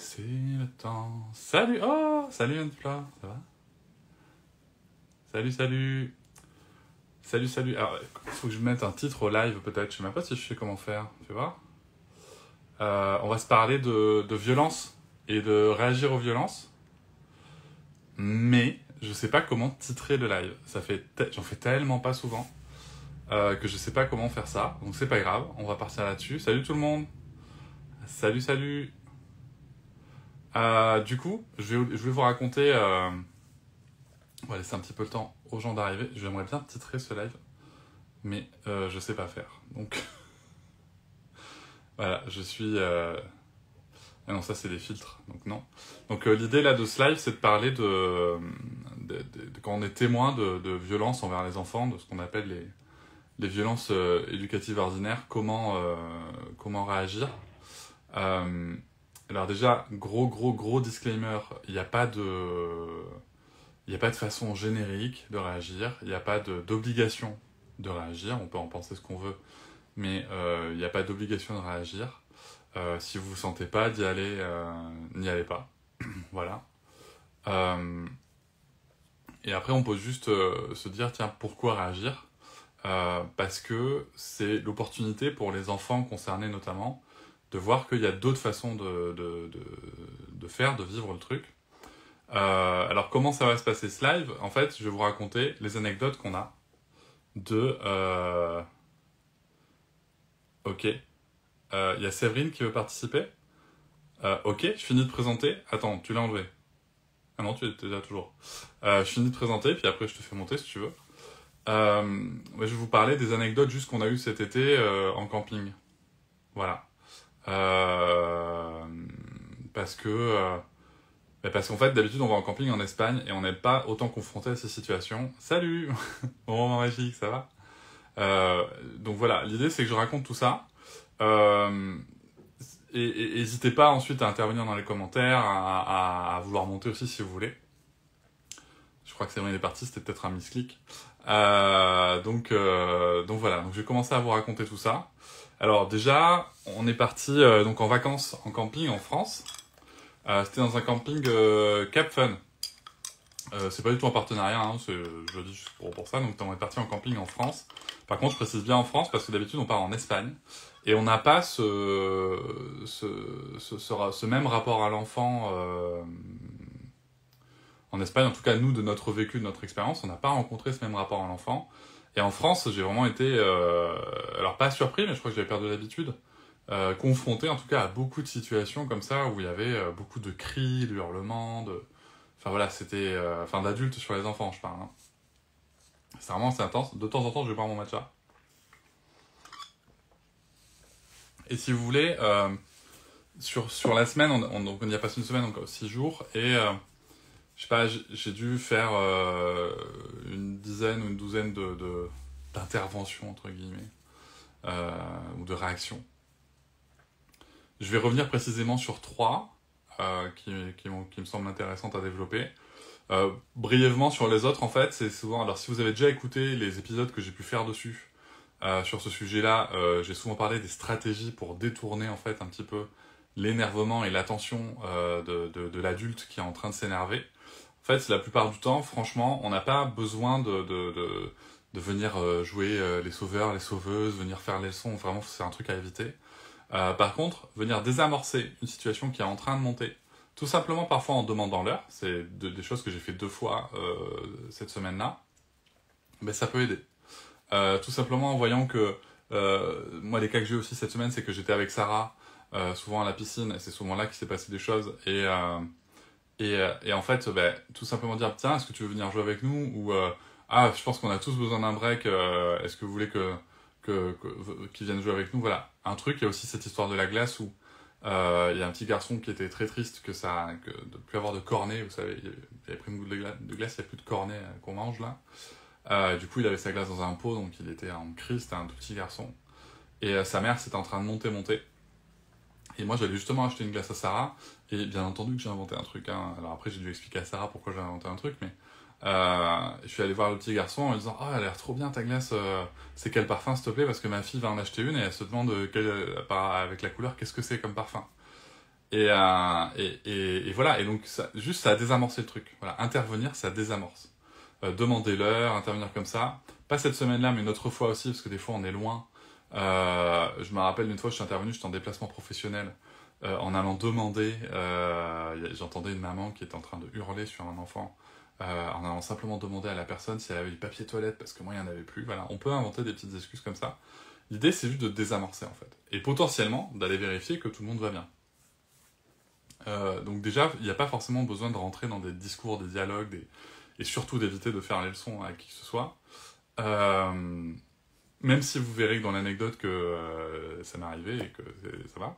C'est le temps. Salut. Oh, salut Anne-Fleur. Ça va? Salut, salut. Salut, salut. Alors, il faut que je mette un titre au live peut-être. Je sais même pas si je sais comment faire. Tu vois? On va se parler de violence et de réagir aux violences. Mais je sais pas comment titrer le live. J'en fais tellement pas souvent que je sais pas comment faire ça. Donc c'est pas grave. On va partir là-dessus. Salut tout le monde. Salut, salut. Du coup, je vais vous raconter. On va laisser un petit peu le temps aux gens d'arriver. J'aimerais bien titrer ce live, mais je sais pas faire. Donc voilà, je suis. Ah non, ça c'est des filtres, donc non. Donc l'idée là de ce live, c'est de parler de quand on est témoin de violences envers les enfants, de ce qu'on appelle les violences éducatives ordinaires, comment réagir. Alors déjà, gros disclaimer, il n'y a pas de façon générique de réagir, il n'y a pas d'obligation de réagir, on peut en penser ce qu'on veut, mais il n'y a pas d'obligation de réagir. Si vous ne vous sentez pas d'y aller, n'y allez pas. Voilà. Et après, on peut juste se dire, tiens, pourquoi réagir? Parce que c'est l'opportunité pour les enfants concernés notamment de voir qu'il y a d'autres façons de faire, de vivre le truc. Alors comment ça va se passer ce live? En fait, je vais vous raconter les anecdotes qu'on a de... Ok. Il y a Séverine qui veut participer. Ok, je finis de présenter. Attends, tu l'as enlevé. Ah non, tu étais là toujours. Je finis de présenter, puis après je te fais monter si tu veux. Je vais vous parler des anecdotes juste qu'on a eues cet été en camping. Voilà. Parce qu'en fait, d'habitude, on va en camping en Espagne et on n'est pas autant confronté à ces situations. Salut! Bon moment magique, ça va? Donc voilà, l'idée c'est que je raconte tout ça. Et n'hésitez pas ensuite à intervenir dans les commentaires, à vouloir monter aussi si vous voulez. Je crois que c'est vrai, il est parti, c'était peut-être un misclick. Donc voilà, donc je vais commencer à vous raconter tout ça. Alors déjà, on est parti donc en vacances en camping en France. C'était dans un camping Cap Fun. C'est pas du tout un partenariat, hein, je le dis juste pour ça. Donc on est parti en camping en France. Par contre, je précise bien en France parce que d'habitude on part en Espagne. Et on n'a pas ce même rapport à l'enfant en Espagne. En tout cas, nous, de notre vécu, de notre expérience, on n'a pas rencontré ce même rapport à l'enfant. Et en France, j'ai vraiment été, alors pas surpris, mais je crois que j'avais perdu l'habitude, confronté en tout cas à beaucoup de situations comme ça où il y avait beaucoup de cris, de hurlements, enfin voilà, c'était, d'adultes sur les enfants, je parle. Hein. C'est vraiment assez intense. De temps en temps, je vais boire mon matcha. Et si vous voulez, sur la semaine, donc on y a passé une semaine, donc 6 jours, et je sais pas, j'ai dû faire une dizaine ou une douzaine d'interventions, entre guillemets, ou de réactions. Je vais revenir précisément sur 3 qui me semblent intéressantes à développer. Brièvement sur les autres, en fait, c'est souvent... Alors, si vous avez déjà écouté les épisodes que j'ai pu faire dessus, sur ce sujet-là, j'ai souvent parlé des stratégies pour détourner, en fait, un petit peu l'énervement et l'attention de l'adulte qui est en train de s'énerver. En fait, la plupart du temps, franchement, on n'a pas besoin de venir jouer les sauveurs, les sauveuses, venir faire les leçons. Vraiment, c'est un truc à éviter. Par contre, venir désamorcer une situation qui est en train de monter, tout simplement parfois en demandant l'heure, c'est des choses que j'ai fait 2 fois cette semaine-là, ben, ça peut aider. Tout simplement en voyant que, moi les cas que j'ai eu aussi cette semaine, c'est que j'étais avec Sarah, souvent à la piscine, et c'est souvent là qu'il s'est passé des choses, et en fait, tout simplement dire, tiens, est-ce que tu veux venir jouer avec nous? Ou, je pense qu'on a tous besoin d'un break, est-ce que vous voulez qu'ils viennent jouer avec nous? Voilà. Un truc, il y a aussi cette histoire de la glace où il y a un petit garçon qui était très triste de ne plus avoir de cornet, vous savez, il avait pris une goutte de glace, il n'y a plus de cornet qu'on mange là. Du coup, il avait sa glace dans un pot, donc il était en crise, c'était un tout petit garçon. Et sa mère, c'était en train de monter. Et moi, j'allais justement acheter une glace à Sarah, et bien entendu que j'ai inventé un truc. Hein. Alors après, j'ai dû expliquer à Sarah pourquoi j'ai inventé un truc, mais je suis allé voir le petit garçon en lui disant « Oh, elle a l'air trop bien ta glace, c'est quel parfum s'il te plaît? Parce que ma fille va en acheter une et elle se demande avec la couleur qu'est-ce que c'est comme parfum. » Et voilà, et donc juste ça a désamorcé le truc. Voilà, intervenir, ça désamorce. Demander l'heure, intervenir comme ça. Pas cette semaine-là, mais une autre fois aussi, parce que des fois on est loin. Je me rappelle une fois, je suis intervenu, j'étais en déplacement professionnel, en allant demander, j'entendais une maman qui était en train de hurler sur un enfant, en allant simplement demander à la personne si elle avait du papier toilette, parce que moi il n'y en avait plus. Voilà, on peut inventer des petites excuses comme ça. L'idée, c'est juste de désamorcer, en fait. Et potentiellement, d'aller vérifier que tout le monde va bien. Donc déjà, il n'y a pas forcément besoin de rentrer dans des discours, des dialogues, et surtout d'éviter de faire les leçons à qui que ce soit. Même si vous verrez que dans l'anecdote que ça m'est arrivé et que ça va.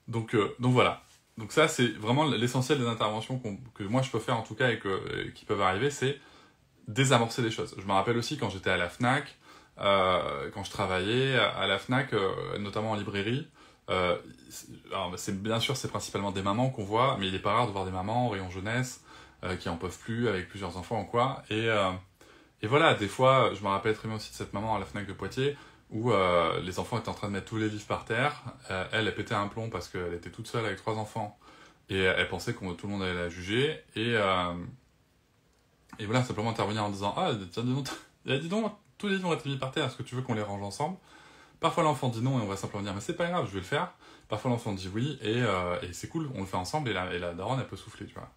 Donc voilà. Donc ça, c'est vraiment l'essentiel des interventions que moi je peux faire en tout cas et qui peuvent arriver, c'est désamorcer les choses. Je me rappelle aussi quand j'étais à la FNAC, quand je travaillais à la FNAC, notamment en librairie, alors bien sûr c'est principalement des mamans qu'on voit, mais il est pas rare de voir des mamans au rayon jeunesse qui en peuvent plus avec plusieurs enfants ou quoi. Et voilà, des fois, je me rappelle très bien aussi de cette maman à la FNAC de Poitiers où les enfants étaient en train de mettre tous les livres par terre. Elle pétait un plomb parce qu'elle était toute seule avec 3 enfants et elle pensait que tout le monde allait la juger. Et voilà, simplement intervenir en disant ah tiens dis donc tous les livres ont été mis par terre, est-ce que tu veux qu'on les range ensemble? Parfois l'enfant dit non et on va simplement dire mais c'est pas grave, je vais le faire. Parfois l'enfant dit oui et c'est cool, on le fait ensemble et la daronne elle peut souffler, tu vois.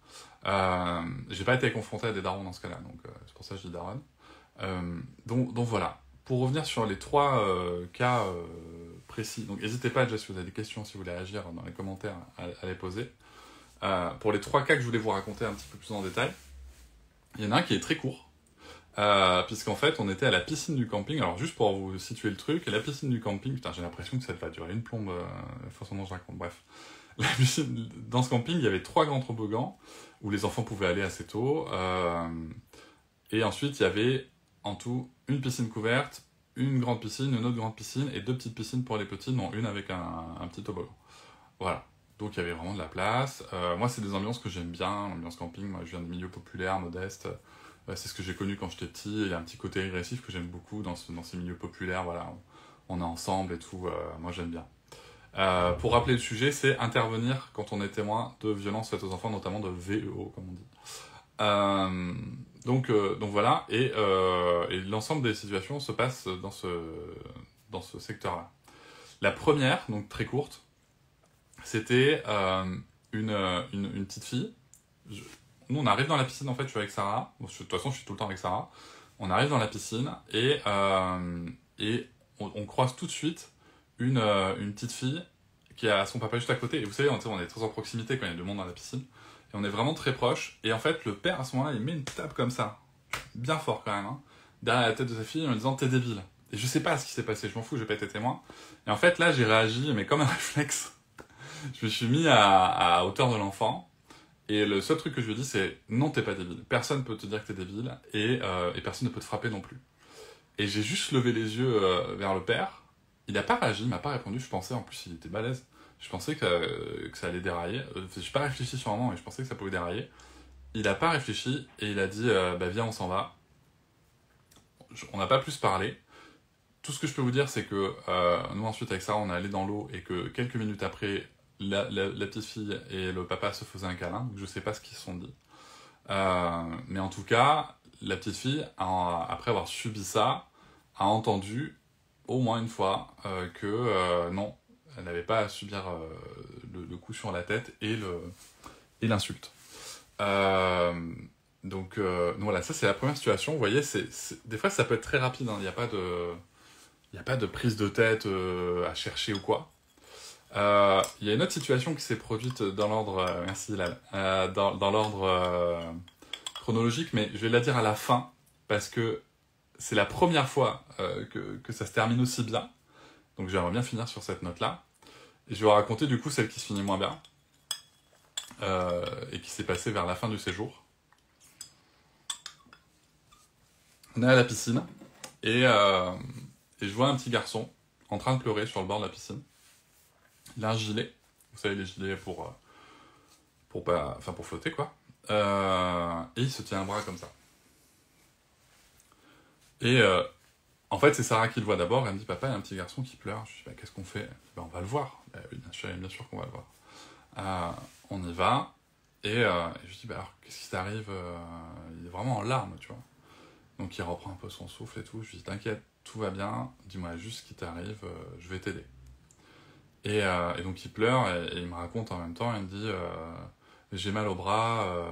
J'ai pas été confronté à des darons dans ce cas-là, donc c'est pour ça que je dis daronne. Donc voilà. Pour revenir sur les 3 cas précis, donc n'hésitez pas déjà si vous avez des questions, si vous voulez agir dans les commentaires à les poser. Pour les 3 cas que je voulais vous raconter un petit peu plus en détail, il y en a un qui est très court. Puisqu'en fait on était à la piscine du camping. Alors juste pour vous situer le truc, la piscine du camping, putain j'ai l'impression que ça va durer une plombe la façon dont je raconte, bref. La piscine, dans ce camping il y avait 3 grands toboggans où les enfants pouvaient aller assez tôt, et ensuite il y avait en tout une piscine couverte, une grande piscine, une autre grande piscine et 2 petites piscines pour les petits, dont une avec un petit toboggan. Voilà, donc il y avait vraiment de la place. Moi c'est des ambiances que j'aime bien, l'ambiance camping. Moi je viens de milieux populaires, modestes. C'est ce que j'ai connu quand j'étais petit. Il y a un petit côté agressif que j'aime beaucoup dans ces milieux populaires. Voilà, on est ensemble et tout. Moi, j'aime bien. Pour rappeler le sujet, c'est intervenir quand on est témoin de violences faites aux enfants, notamment de VEO, comme on dit. Donc voilà. Et l'ensemble des situations se passe dans ce secteur-là. La première, donc très courte, c'était une petite fille. Nous, on arrive dans la piscine, en fait, je suis avec Sarah. Bon, de toute façon, je suis tout le temps avec Sarah. On arrive dans la piscine et on croise tout de suite une petite fille qui a son papa juste à côté. Et vous savez, on est très en proximité quand il y a du monde dans la piscine. Et on est vraiment très proches. Et en fait, le père, à ce moment-là, il met une tape comme ça, bien fort quand même, hein, derrière la tête de sa fille en lui disant « T'es débile ». Et je sais pas ce qui s'est passé, je m'en fous, j'ai pas été témoin. Et en fait, là, j'ai réagi, mais comme un réflexe. Je me suis mis à hauteur de l'enfant. Et le seul truc que je lui dis, c'est non, t'es pas débile. Personne peut te dire que t'es débile et personne ne peut te frapper non plus. Et j'ai juste levé les yeux vers le père. Il n'a pas réagi, il m'a pas répondu. Je pensais, en plus, il était balèze. Je pensais que ça allait dérailler. J'ai pas réfléchi sur un moment, mais je pensais que ça pouvait dérailler. Il n'a pas réfléchi et il a dit bah viens, on s'en va. On n'a pas plus parlé. Tout ce que je peux vous dire, c'est que nous, ensuite, avec ça, on est allé dans l'eau et que quelques minutes après, la petite fille et le papa se faisaient un câlin, donc je sais pas ce qu'ils se sont dit. Mais en tout cas, la petite fille, après avoir subi ça, a entendu au moins une fois que non, elle n'avait pas à subir le coup sur la tête et l'insulte. Donc voilà, ça c'est la première situation. Vous voyez, des fois ça peut être très rapide, hein. Il n'y a pas de prise de tête à chercher ou quoi. Il y a une autre situation qui s'est produite dans l'ordre, merci Lal, dans l'ordre chronologique, mais je vais la dire à la fin, parce que c'est la première fois que ça se termine aussi bien, donc j'aimerais bien finir sur cette note-là, et je vais vous raconter du coup celle qui se finit moins bien, et qui s'est passée vers la fin du séjour. On est à la piscine, et je vois un petit garçon en train de pleurer sur le bord de la piscine. Il a un gilet, vous savez les gilets pour flotter quoi, et il se tient un bras comme ça. Et en fait, c'est Sarah qui le voit d'abord. Elle me dit, papa, il y a un petit garçon qui pleure. Je lui dis, bah, qu'est-ce qu'on fait? On va le voir. Bah, oui, bien sûr qu'on va le voir. On y va. Et je lui dis, bah, alors, qu'est-ce qui t'arrive? Il est vraiment en larmes, tu vois. Donc il reprend un peu son souffle et tout. Je lui dis, t'inquiète, tout va bien. Dis-moi juste ce qui t'arrive, je vais t'aider. Et donc il pleure et il me raconte en même temps. Il me dit, j'ai mal au bras.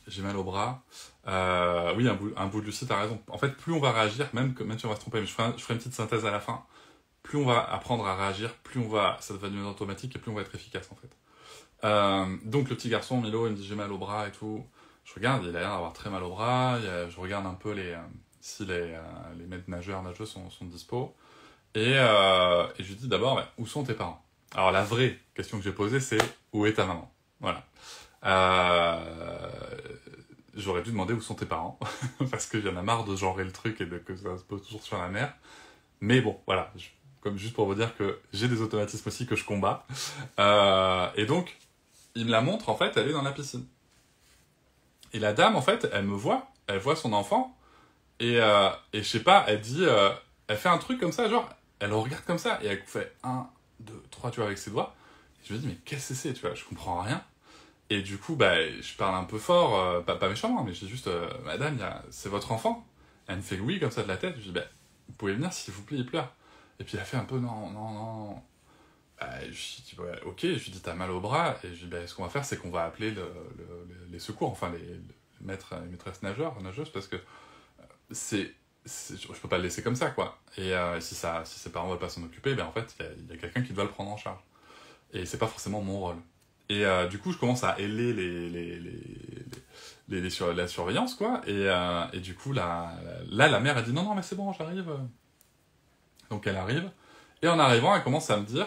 J'ai mal au bras. Oui, un bout de Lucie, t'as raison. En fait, plus on va réagir, même si on va se tromper, mais je ferai une petite synthèse à la fin, plus on va apprendre à réagir, ça va devenir automatique et plus on va être efficace, en fait. Donc, le petit garçon, Milo, il me dit j'ai mal au bras et tout. Je regarde, il a l'air d'avoir très mal au bras. Je regarde un peu si les maîtres nageurs, nageuses sont dispo. Et je lui dis d'abord, où sont tes parents? Alors, la vraie question que j'ai posée, c'est où est ta maman? Voilà. J'aurais dû demander où sont tes parents, parce que j'en ai marre de genrer le truc et que ça se pose toujours sur la mère. Mais bon, voilà, comme juste pour vous dire que j'ai des automatismes aussi que je combats. Et donc, il me la montre, en fait, elle est dans la piscine. Et la dame, en fait, elle voit son enfant, et je sais pas, elle fait un truc comme ça, genre, elle le regarde comme ça, et elle fait 1, 2, 3, tu vois, avec ses doigts. Et je me dis, mais qu'est-ce que c'est, tu vois, je comprends rien. Et du coup, je parle un peu fort, pas méchamment, mais je dis juste, madame, c'est votre enfant? Elle me fait oui, comme ça, de la tête. Je dis, vous pouvez venir, s'il vous plaît, il pleure. Et puis elle fait un peu, non, non, non. Je lui dis, ouais, ok, je lui dis, t'as mal au bras. Et je lui dis, ce qu'on va faire, c'est qu'on va appeler les secours, enfin, les maîtresses nageuses, parce que je peux pas le laisser comme ça, quoi. Et si ses parents veulent pas s'en occuper, en fait, il y a quelqu'un qui doit le prendre en charge. Et c'est pas forcément mon rôle. Et du coup, je commence à héler la surveillance, quoi. Et du coup, la mère a dit non, mais c'est bon, j'arrive. Donc elle arrive. Et en arrivant, elle commence à me dire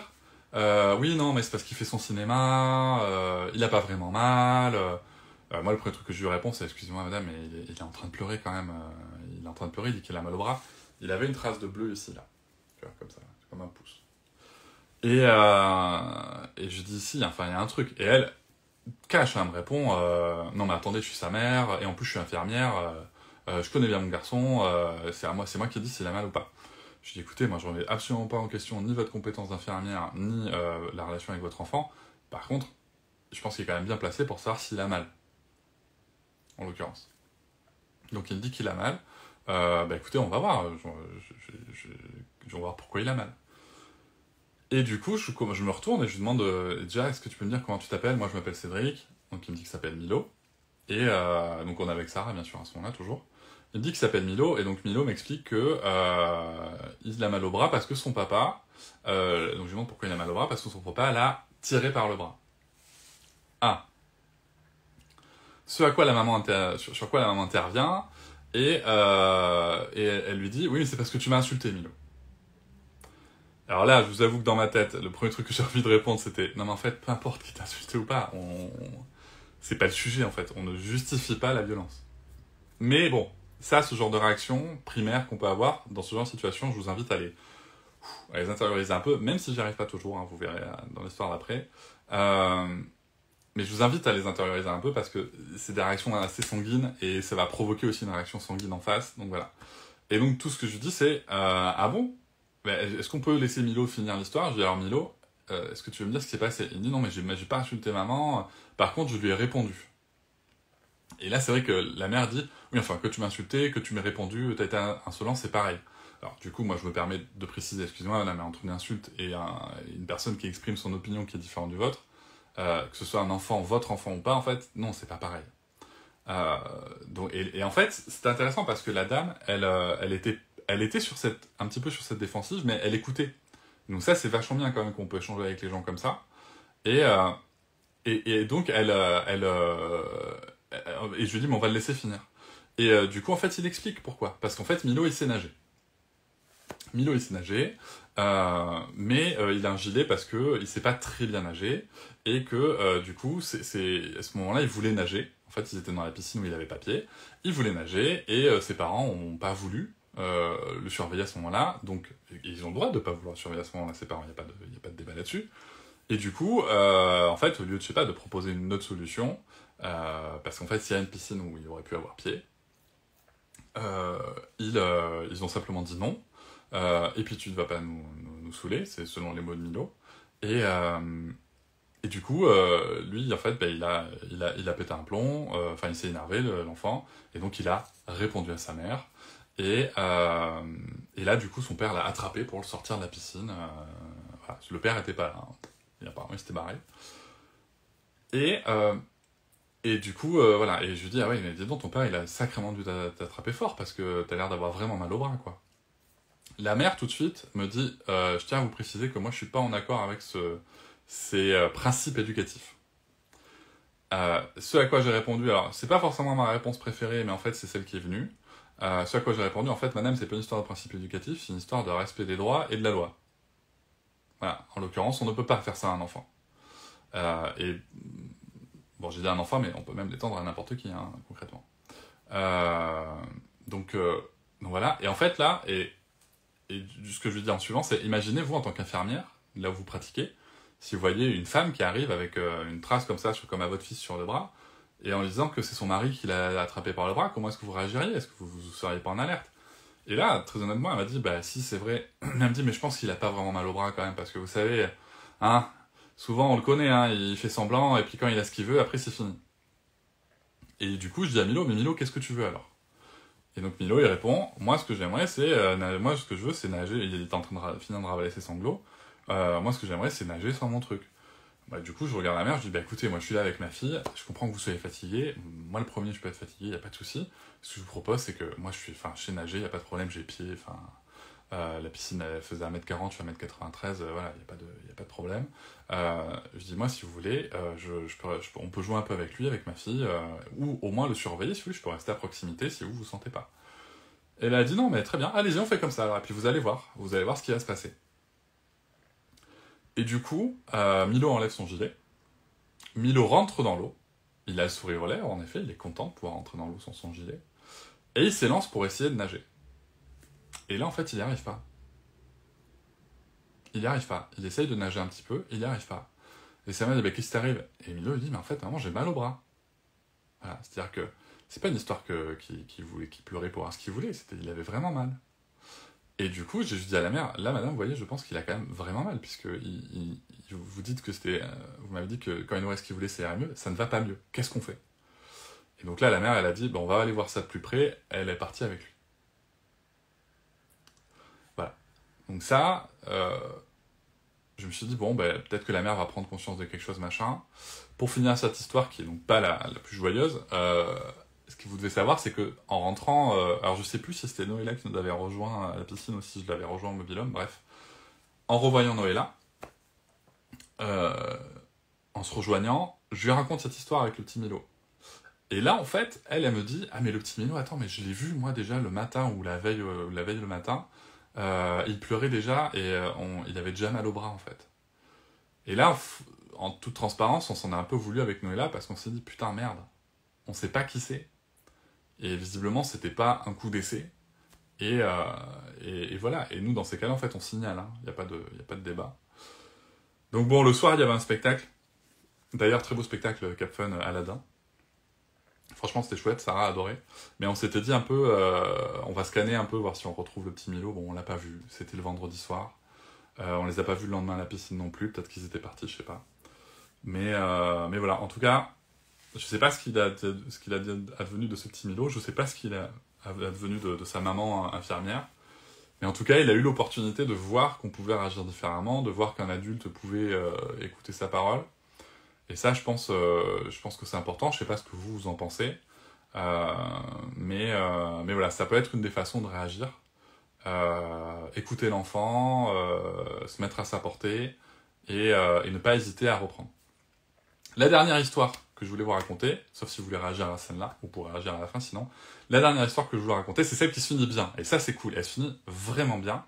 oui, non, mais c'est parce qu'il fait son cinéma, il a pas vraiment mal. Moi, le premier truc que je lui réponds, c'est excusez-moi, madame, mais il est en train de pleurer quand même. Il est en train de pleurer, il dit qu'il a mal au bras. Il avait une trace de bleu ici, là. Tu vois, comme ça, comme un pouce. Et je dis si, enfin il y a un truc. Et elle cache, elle me répond non mais attendez, je suis sa mère et en plus je suis infirmière, je connais bien mon garçon, c'est moi qui dis s'il a mal ou pas. Je dis écoutez, moi je remets absolument pas en question ni votre compétence d'infirmière ni la relation avec votre enfant. Par contre, je pense qu'il est quand même bien placé pour savoir s'il a mal, en l'occurrence. Donc il me dit qu'il a mal. Écoutez, on va voir. Je vais voir pourquoi il a mal. Et du coup, je me retourne et je lui demande déjà, est-ce que tu peux me dire comment tu t'appelles? Moi, je m'appelle Cédric. Donc, il me dit qu'il s'appelle Milo. Et donc, on est avec Sarah, bien sûr, à ce moment-là, toujours. Il me dit qu'il s'appelle Milo. Et donc, Milo m'explique que il a mal au bras parce que son papa... donc, je lui demande pourquoi il a mal au bras. Parce que son papa l'a tiré par le bras. Ah. Sur quoi la maman intervient. Et elle lui dit, oui, mais c'est parce que tu m'as insulté, Milo. Alors là, je vous avoue que dans ma tête, le premier truc que j'ai envie de répondre, c'était non mais en fait, peu importe qui t'a insulté ou pas, c'est pas le sujet en fait, on ne justifie pas la violence. Mais bon, ça, ce genre de réaction primaire qu'on peut avoir dans ce genre de situation, je vous invite à les intérioriser un peu, même si j'y arrive pas toujours, hein, vous verrez dans l'histoire d'après. Mais je vous invite à les intérioriser un peu parce que c'est des réactions assez sanguines et ça va provoquer aussi une réaction sanguine en face, donc voilà. Et donc tout ce que je dis c'est ah bon? Est-ce qu'on peut laisser Milo finir l'histoire? Je dis alors Milo, est-ce que tu veux me dire ce qui s'est passé? Il me dit non mais j'ai pas insulté maman, par contre je lui ai répondu. Et là c'est vrai que la mère dit oui enfin que tu m'as insulté, que tu m'aies répondu, t'as été insolent, c'est pareil. Alors du coup moi je me permets de préciser, excusez-moi madame, mais entre une insulte et une personne qui exprime son opinion qui est différente du vôtre, que ce soit un enfant, votre enfant ou pas, en fait, non c'est pas pareil. Et en fait c'est intéressant parce que la dame elle était un petit peu sur cette défensive, mais elle écoutait. Donc ça, c'est vachement bien quand même qu'on peut échanger avec les gens comme ça. Et donc, et je lui dis, mais on va le laisser finir. Et du coup, en fait, il explique pourquoi. Parce qu'en fait, Milo, il sait nager. Mais il a un gilet parce qu'il sait pas très bien nager. Et que, du coup, à ce moment-là, il voulait nager. En fait, ils étaient dans la piscine où il avait pas pied. Il voulait nager et ses parents ont pas voulu le surveiller à ce moment-là. Donc, ils ont le droit de pas vouloir surveiller à ce moment-là ses parents. Il n'y a pas de débat là-dessus. Et du coup, en fait, au lieu de, je sais pas, de proposer une autre solution, parce qu'en fait, s'il y a une piscine où il aurait pu avoir pied, ils ont simplement dit non. Et puis tu ne vas pas nous saouler, c'est selon les mots de Milo. Et du coup, lui, en fait, bah, il a pété un plomb, enfin, il s'est énervé, l'enfant, et donc il a répondu à sa mère. Et là, du coup, son père l'a attrapé pour le sortir de la piscine. Voilà. Le père était pas là, hein. Apparemment, il s'était barré. Et, euh, et du coup, voilà, et je lui dis, ah ouais, mais dis donc, ton père, il a sacrément dû t'attraper fort, parce que t'as l'air d'avoir vraiment mal au bras, quoi. La mère, tout de suite, me dit, je tiens à vous préciser que moi, je suis pas en accord avec ces principes éducatifs. Ce à quoi j'ai répondu, alors c'est pas forcément ma réponse préférée, mais en fait c'est celle qui est venue. Ce à quoi j'ai répondu, en fait, madame, c'est pas une histoire de principe éducatif, c'est une histoire de respect des droits et de la loi. Voilà, en l'occurrence, on ne peut pas faire ça à un enfant. Et bon, j'ai dit à un enfant, mais on peut même l'étendre à n'importe qui, hein, concrètement. Euh, donc, euh, donc voilà, et en fait là, et ce que je lui dis en suivant, c'est imaginez vous en tant qu'infirmière, là où vous pratiquez, si vous voyez une femme qui arrive avec une trace comme ça, comme à votre fils sur le bras, et en lui disant que c'est son mari qui l'a attrapé par le bras, comment est-ce que vous réagiriez? Est-ce que vous seriez pas en alerte? Et là, très honnêtement, elle m'a dit, bah si, c'est vrai. Elle me dit, mais je pense qu'il a pas vraiment mal au bras quand même, parce que vous savez, hein, souvent on le connaît, hein, il fait semblant, et puis quand il a ce qu'il veut, après c'est fini. Et du coup, je dis à Milo, mais Milo, qu'est-ce que tu veux alors? Et donc Milo, il répond, moi ce que j'aimerais, c'est, moi ce que je veux, c'est nager, il est en train de finir de ravaler ses sanglots, moi ce que j'aimerais, c'est nager sans mon truc. Bah, du coup, je regarde la mère, je dis, bah écoutez, moi je suis là avec ma fille, je comprends que vous soyez fatigué, moi le premier je peux être fatigué, y a pas de souci. Ce que je vous propose, c'est que moi je sais nager, y a pas de problème, j'ai pied, enfin, la piscine elle faisait 1m40, je suis 1m93, voilà, y a pas de problème. Je dis, moi si vous voulez, on peut jouer un peu avec lui, avec ma fille, ou au moins le surveiller si vous voulez, je peux rester à proximité si vous sentez pas. Et elle a dit, non mais très bien, allez-y, on fait comme ça, alors, et puis vous allez voir ce qui va se passer. Et du coup, Milo enlève son gilet, Milo rentre dans l'eau. Il a le sourire aux lèvres, en effet, il est content de pouvoir rentrer dans l'eau sans son gilet. Et il s'élance pour essayer de nager. Et là, en fait, il n'y arrive pas. Il n'y arrive pas. Il essaye de nager un petit peu, il n'y arrive pas. Et sa mère dit, bah, qu'est-ce qui t'arrive? Et Milo, il dit, mais en fait, maman, j'ai mal au bras. Voilà, c'est-à-dire que c'est pas une histoire qu'il pleurait pour avoir ce qu'il voulait, il avait vraiment mal. Et du coup, j'ai juste dit à la mère, là, madame, vous voyez, je pense qu'il a quand même vraiment mal, puisque vous dites que c'était, vous m'avez dit que quand il aurait ce qu'il voulait, ça irait mieux, ça ne va pas mieux. Qu'est-ce qu'on fait? Et donc là, la mère, elle a dit, bon, on va aller voir ça de plus près. Elle est partie avec lui. Voilà. Donc ça, je me suis dit, bon, ben, peut-être que la mère va prendre conscience de quelque chose, machin. Pour finir cette histoire, qui est donc pas la plus joyeuse, ce que vous devez savoir, c'est que en rentrant, alors je sais plus si c'était Noëlla qui nous avait rejoint à la piscine ou si je l'avais rejoint au mobil-home, bref. En revoyant Noëlla, en se rejoignant, je lui raconte cette histoire avec le petit Milo. Et là, en fait, elle me dit, ah mais le petit Milo, attends, mais je l'ai vu moi déjà le matin ou la veille le matin, il pleurait déjà et il avait déjà mal au bras en fait. Et là, en toute transparence, on s'en a un peu voulu avec Noëlla parce qu'on s'est dit, putain merde, on sait pas qui c'est. Et visiblement, c'était pas un coup d'essai. Et voilà. Et nous, dans ces cas-là, en fait, on signale. Il n'y a pas de débat. Donc bon, le soir, il y avait un spectacle. D'ailleurs, très beau spectacle Cap Fun Aladdin. Franchement, c'était chouette, Sarah a adoré. Mais on s'était dit un peu, on va scanner un peu, voir si on retrouve le petit Milo. Bon, on l'a pas vu. C'était le vendredi soir. On les a pas vus le lendemain à la piscine non plus. Peut-être qu'ils étaient partis, je sais pas. Mais voilà. En tout cas, je sais pas ce qu'il a advenu de ce petit Milo. Je sais pas ce qu'il a advenu de sa maman infirmière. Mais en tout cas, il a eu l'opportunité de voir qu'on pouvait réagir différemment, de voir qu'un adulte pouvait écouter sa parole. Et ça, je pense que c'est important. Je sais pas ce que vous en pensez. Mais voilà, ça peut être une des façons de réagir. Écouter l'enfant, se mettre à sa portée et ne pas hésiter à reprendre. La dernière histoire que je voulais vous raconter, sauf si vous voulez réagir à la scène-là, vous pourrez réagir à la fin sinon. La dernière histoire que je voulais raconter, c'est celle qui se finit bien. Et ça, c'est cool. Elle se finit vraiment bien.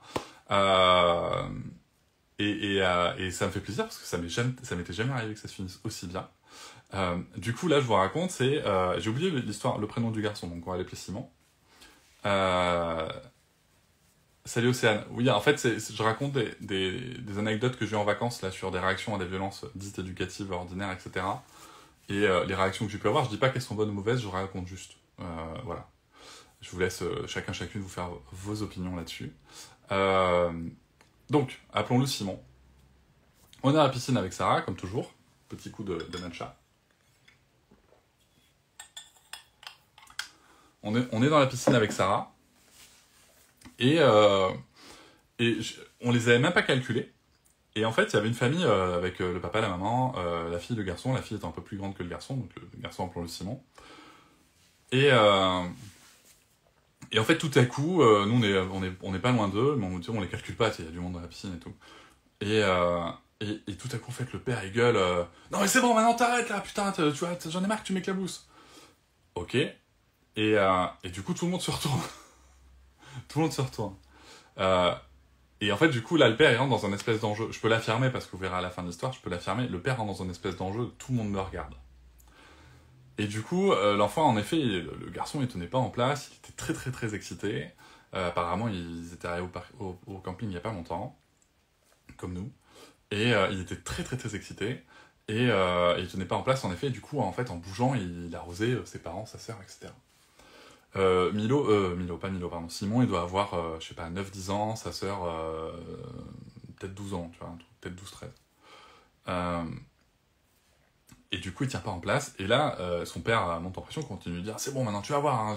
Et ça me fait plaisir parce que ça m'était jamais arrivé que ça se finisse aussi bien. Du coup, là, je vous raconte, j'ai oublié l'histoire, le prénom du garçon, donc on va l'appeler Simon. Salut Océane. Oui, en fait, je raconte des anecdotes que j'ai eu en vacances là sur des réactions à des violences dites éducatives, ordinaires, etc. Et les réactions que j'ai pu avoir, je dis pas qu'elles sont bonnes ou mauvaises, je raconte juste. Voilà. Je vous laisse chacune vous faire vos opinions là-dessus. Donc, appelons-le Simon. On est à la piscine avec Sarah, comme toujours. Petit coup de matcha. On est dans la piscine avec Sarah. Et on les avait même pas calculés. Et en fait, il y avait une famille avec le papa, la maman, la fille, le garçon. La fille est un peu plus grande que le garçon, donc le garçon, appelons-le Simon. Et en fait, tout à coup, nous, on est pas loin d'eux, mais on les calcule pas, il y a du monde dans la piscine et tout. Et tout à coup, en fait, le père, il gueule non, mais c'est bon, maintenant t'arrêtes là, putain, tu vois, j'en ai marre que tu m'éclabousses. Ok. Et du coup, tout le monde se retourne. Tout le monde se retourne. Et en fait, du coup, là, le père, il rentre dans un espèce d'enjeu. Je peux l'affirmer, parce que vous verrez à la fin de l'histoire, je peux l'affirmer. Le père rentre dans un espèce d'enjeu, tout le monde me regarde. Et du coup, l'enfant, en effet, le garçon, il tenait pas en place, il était très très très excité. Apparemment, ils étaient arrivés au camping il y a pas longtemps, comme nous. Et il était très très très excité. Et il tenait pas en place, en effet. Et du coup, en fait, en bougeant, il arrosait ses parents, sa sœur, etc. Pardon. Simon, il doit avoir, je sais pas, 9-10 ans, sa sœur, peut-être 12 ans, tu vois, peut-être 12-13. Et du coup, il tient pas en place. Et là, son père monte en pression, continue de dire c'est bon, maintenant tu vas voir, hein,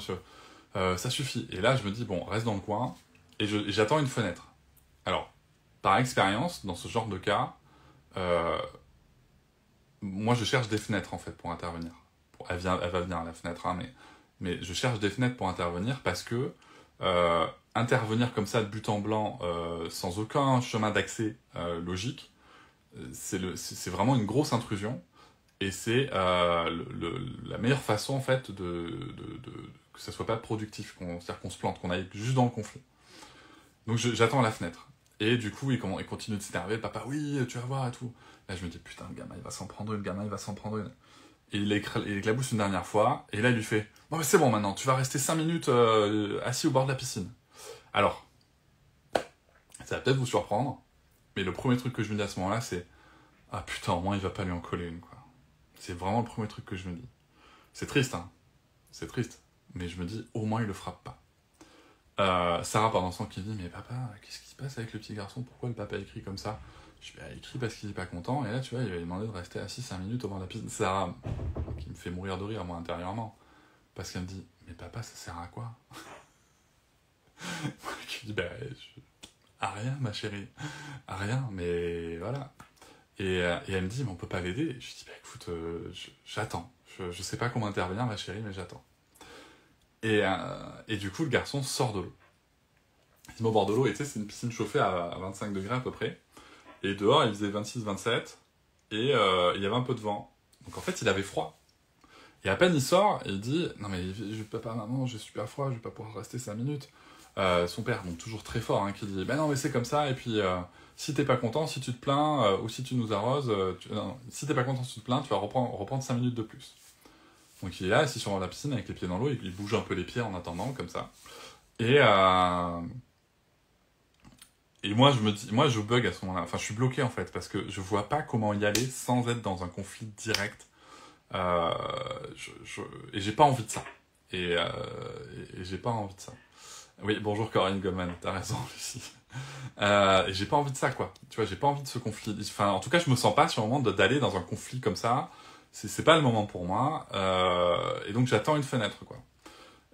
ça suffit. Et là, je me dis bon, reste dans le coin. Et j'attends une fenêtre. Alors, par expérience, dans ce genre de cas, moi, je cherche des fenêtres en fait pour intervenir. Elle va venir à la fenêtre, hein, mais je cherche des fenêtres pour intervenir parce que intervenir comme ça de but en blanc, sans aucun chemin d'accès logique, c'est vraiment une grosse intrusion. Et c'est la meilleure façon, en fait, que ça soit pas productif, c'est-à-dire qu'on se plante, qu'on aille juste dans le conflit. Donc j'attends à la fenêtre. Et du coup, il continue de s'énerver, papa, oui, tu vas voir et tout. Là, je me dis, putain, le gamin, il va s'en prendre une. Et il éclabousse une dernière fois, et là, il lui fait, bon, mais c'est bon maintenant, tu vas rester 5 minutes assis au bord de la piscine. Alors, ça va peut-être vous surprendre, mais le premier truc que je me dis à ce moment-là, c'est, ah putain, au moins, il va pas lui en coller une, quoi. C'est vraiment le premier truc que je me dis. C'est triste, hein. C'est triste. Mais je me dis, au moins, il le frappe pas. Sarah, pendant ce temps, qui dit, mais papa, qu'est-ce qui se passe avec le petit garçon? Pourquoi le papa écrit comme ça? Je dis, bah, il crie parce qu'il est pas content. Et là, tu vois, il va lui demander de rester assis 5 minutes au bord de la piscine. Sarah, qui me fait mourir de rire, moi, intérieurement. Parce qu'elle me dit, mais papa, ça sert à quoi? Moi, je dis, bah, à rien, ma chérie. À rien, mais voilà. Et elle me dit, mais on peut pas l'aider. Je dis, bah écoute, j'attends. Je sais pas comment intervenir, ma chérie, mais j'attends. Et du coup, le garçon sort de l'eau. Il se met au bord de l'eau, et tu sais, c'est une piscine chauffée à 25 degrés à peu près. Et dehors, il faisait 26-27, et il y avait un peu de vent. Donc en fait, il avait froid. Et à peine il sort, et il dit, non mais papa, maman, j'ai super froid, je vais pas pouvoir rester 5 minutes. Son père, donc toujours très fort, hein, qui dit, ben non mais c'est comme ça, et puis si t'es pas content, si tu te plains, ou si tu nous arroses, si t'es pas content, si tu te plains, tu vas reprendre 5 minutes de plus. Donc il est là, assis sur la piscine avec les pieds dans l'eau, il bouge un peu les pieds en attendant, comme ça. Et moi je bug à ce moment-là, enfin je suis bloqué en fait, parce que je vois pas comment y aller sans être dans un conflit direct. Et j'ai pas envie de ça. Et j'ai pas envie de ça. Oui, bonjour Corinne Goldman, t'as raison, Lucie. Et j'ai pas envie de ça, quoi. Tu vois, j'ai pas envie de ce conflit. Enfin, en tout cas, je me sens pas sur le moment d'aller dans un conflit comme ça. C'est pas le moment pour moi. Et donc, j'attends une fenêtre, quoi.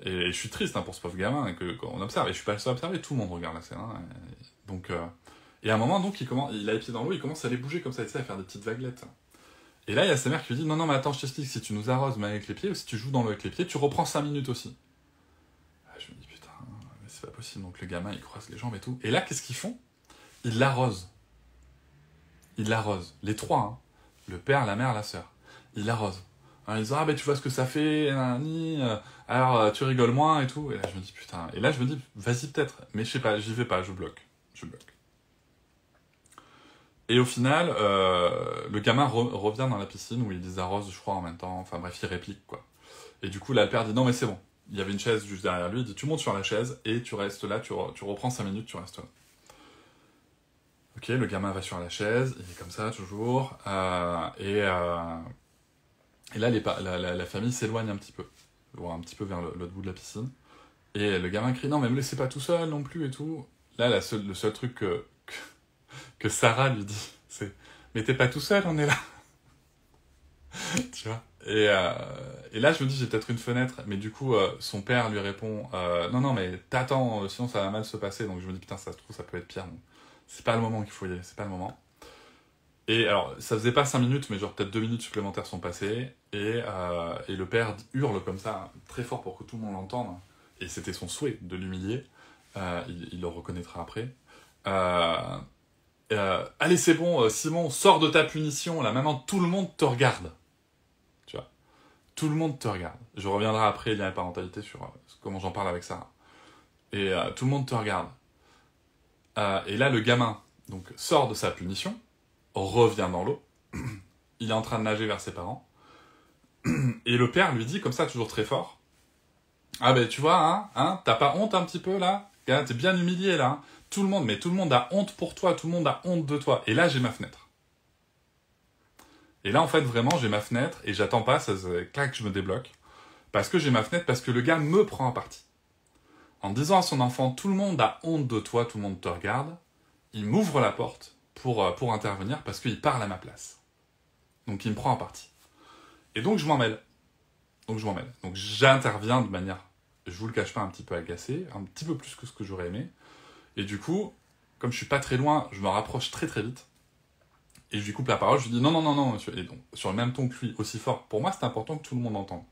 Et je suis triste, hein, pour ce pauvre gamin qu'on observe. Et je suis pas le seul à observer, tout le monde regarde la scène. Hein. Donc, et à un moment, donc, il a les pieds dans l'eau, il commence à les bouger comme ça, tu sais, à faire des petites vaguelettes. Et là, il y a sa mère qui lui dit, non, non, mais attends, je t'explique, si tu nous arroses même avec les pieds, ou si tu joues dans l'eau avec les pieds, tu reprends 5 minutes aussi. Je me dis, putain, mais c'est pas possible. Donc le gamin, il croise les jambes et tout. Et là, qu'est-ce qu'ils font? Ils l'arrosent. Ils l'arrosent. Les trois, hein. Le père, la mère, la sœur. Ils l'arrosent. Alors, ils disent, ah ben tu vois ce que ça fait, alors tu rigoles moins et tout. Et là, je me dis, putain. Et là, je me dis, vas-y peut-être. Mais je sais pas, j'y vais pas, je bloque. Et au final, le gamin revient dans la piscine où ils les arrosent, je crois, en même temps. Enfin bref, il réplique, quoi. Et du coup, là, le père dit, non mais c'est bon. Il y avait une chaise juste derrière lui, il dit, tu montes sur la chaise et tu restes là, tu reprends 5 minutes, tu restes là. Ok, le gamin va sur la chaise, il est comme ça, toujours. Et là, la famille s'éloigne un petit peu vers l'autre bout de la piscine. Et le gamin crie, non, mais me laissez pas tout seul non plus et tout. Là, le seul truc que Sarah lui dit, c'est, mais t'es pas tout seul, on est là. Tu vois. Et là, je me dis, j'ai peut-être une fenêtre, mais du coup, son père lui répond, non, non, mais t'attends, sinon ça va mal se passer. Donc je me dis, putain, ça se trouve, ça peut être pire. Donc, c'est pas le moment qu'il faut y aller, c'est pas le moment. Et alors, ça faisait pas 5 minutes, mais genre peut-être 2 minutes supplémentaires sont passées, et le père hurle comme ça, très fort pour que tout le monde l'entende, et c'était son souhait de l'humilier, il le reconnaîtra après. Euh, Allez, c'est bon, Simon, sors de ta punition, là maintenant tout le monde te regarde. Tu vois, tout le monde te regarde. Je reviendrai après, lien et parentalité, sur comment j'en parle avec Sarah. Et tout le monde te regarde. Et là, le gamin donc sort de sa punition, revient dans l'eau, il est en train de nager vers ses parents, et le père lui dit comme ça, toujours très fort, ah ben tu vois, t'as pas honte un petit peu là? T'es bien humilié là, hein. Tout le monde a honte pour toi, tout le monde a honte de toi. Et là, j'ai ma fenêtre. Et là, en fait, vraiment, j'ai ma fenêtre, et j'attends pas, clac, je me débloque. Parce que j'ai ma fenêtre, parce que le gars me prend en partie. En disant à son enfant, tout le monde a honte de toi, tout le monde te regarde, il m'ouvre la porte pour intervenir, parce qu'il parle à ma place. Donc il me prend en partie. Et donc je m'en mêle. Donc j'interviens de manière, je vous le cache pas, un petit peu agacée, un petit peu plus que ce que j'aurais aimé. Et du coup, comme je suis pas très loin, je me rapproche très très vite. Et je lui coupe la parole, je lui dis non, non, non, non, monsieur. Et donc, sur le même ton que lui, aussi fort. Pour moi, c'est important que tout le monde entende.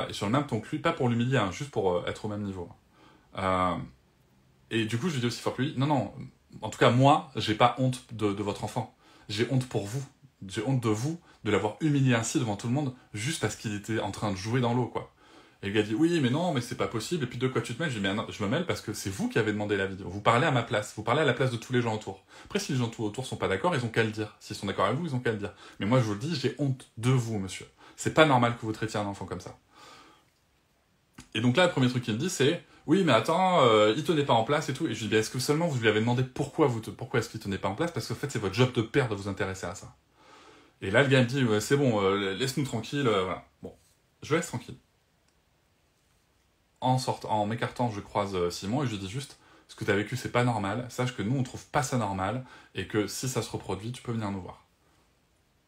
Et sur le même ton que lui, pas pour l'humilier, hein, juste pour être au même niveau. Et du coup, je lui dis aussi fort que lui, non, non, en tout cas, moi, j'ai pas honte de votre enfant. J'ai honte pour vous. J'ai honte de vous, de l'avoir humilié ainsi devant tout le monde, juste parce qu'il était en train de jouer dans l'eau, quoi. Et le gars dit, oui, mais non, mais c'est pas possible. Et puis de quoi tu te mêles? Je dis, mais non, je me mêle parce que c'est vous qui avez demandé la vidéo. Vous parlez à ma place. Vous parlez à la place de tous les gens autour. Après, si les gens autour sont pas d'accord, ils ont qu'à le dire. S'ils sont d'accord avec vous, ils ont qu'à le dire. Mais moi, je vous le dis, j'ai honte de vous, monsieur. C'est pas normal que vous traitiez un enfant comme ça. Et donc là, le premier truc qu'il me dit, c'est, oui, mais attends, il tenait pas en place et tout. Et je lui dis, est-ce que seulement vous lui avez demandé pourquoi est-ce qu'il tenait pas en place? Parce qu'en fait, c'est votre job de père de vous intéresser à ça. Et là, le gars me dit, ouais, c'est bon, laisse-nous tranquille, voilà. Bon, je laisse tranquille. En m'écartant, je croise Simon et je lui dis juste, ce que tu as vécu, c'est pas normal. Sache que nous, on trouve pas ça normal et que si ça se reproduit, tu peux venir nous voir.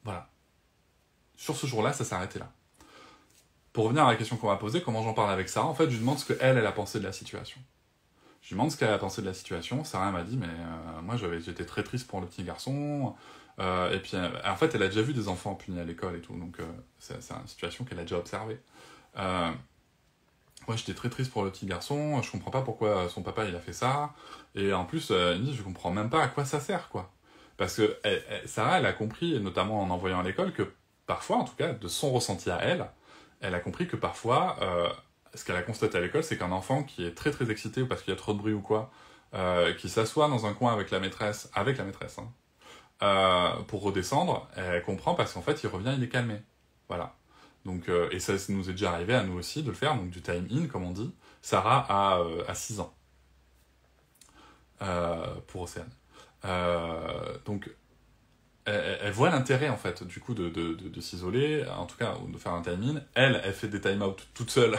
Voilà. Sur ce jour-là, ça s'est arrêté là. Pour revenir à la question qu'on m'a posée, comment j'en parle avec Sarah, en fait, je lui demande ce qu'elle a pensé de la situation. Je lui demande ce qu'elle a pensé de la situation. Sarah m'a dit, mais moi, j'étais très triste pour le petit garçon. Et puis, en fait, elle a déjà vu des enfants punis à l'école et tout, donc c'est une situation qu'elle a déjà observée. Ouais, j'étais très triste pour le petit garçon, je comprends pas pourquoi son papa il a fait ça, et en plus, elle me dit, je comprends même pas à quoi ça sert, quoi. Parce que Sarah, elle a compris, et notamment en envoyant à l'école, que parfois, en tout cas, de son ressenti à elle, elle a compris que parfois, ce qu'elle a constaté à l'école, c'est qu'un enfant qui est très très excité, ou parce qu'il y a trop de bruit ou quoi, qui s'assoit dans un coin avec la maîtresse, hein, pour redescendre, elle comprend parce qu'en fait, il revient, il est calmé. Voilà. Donc, et ça nous est déjà arrivé à nous aussi de le faire, donc du time in, comme on dit. Sarah a 6 ans pour Océane. Donc, elle voit l'intérêt, en fait, du coup, de s'isoler, en tout cas, de faire un time in. Elle fait des time out toute seule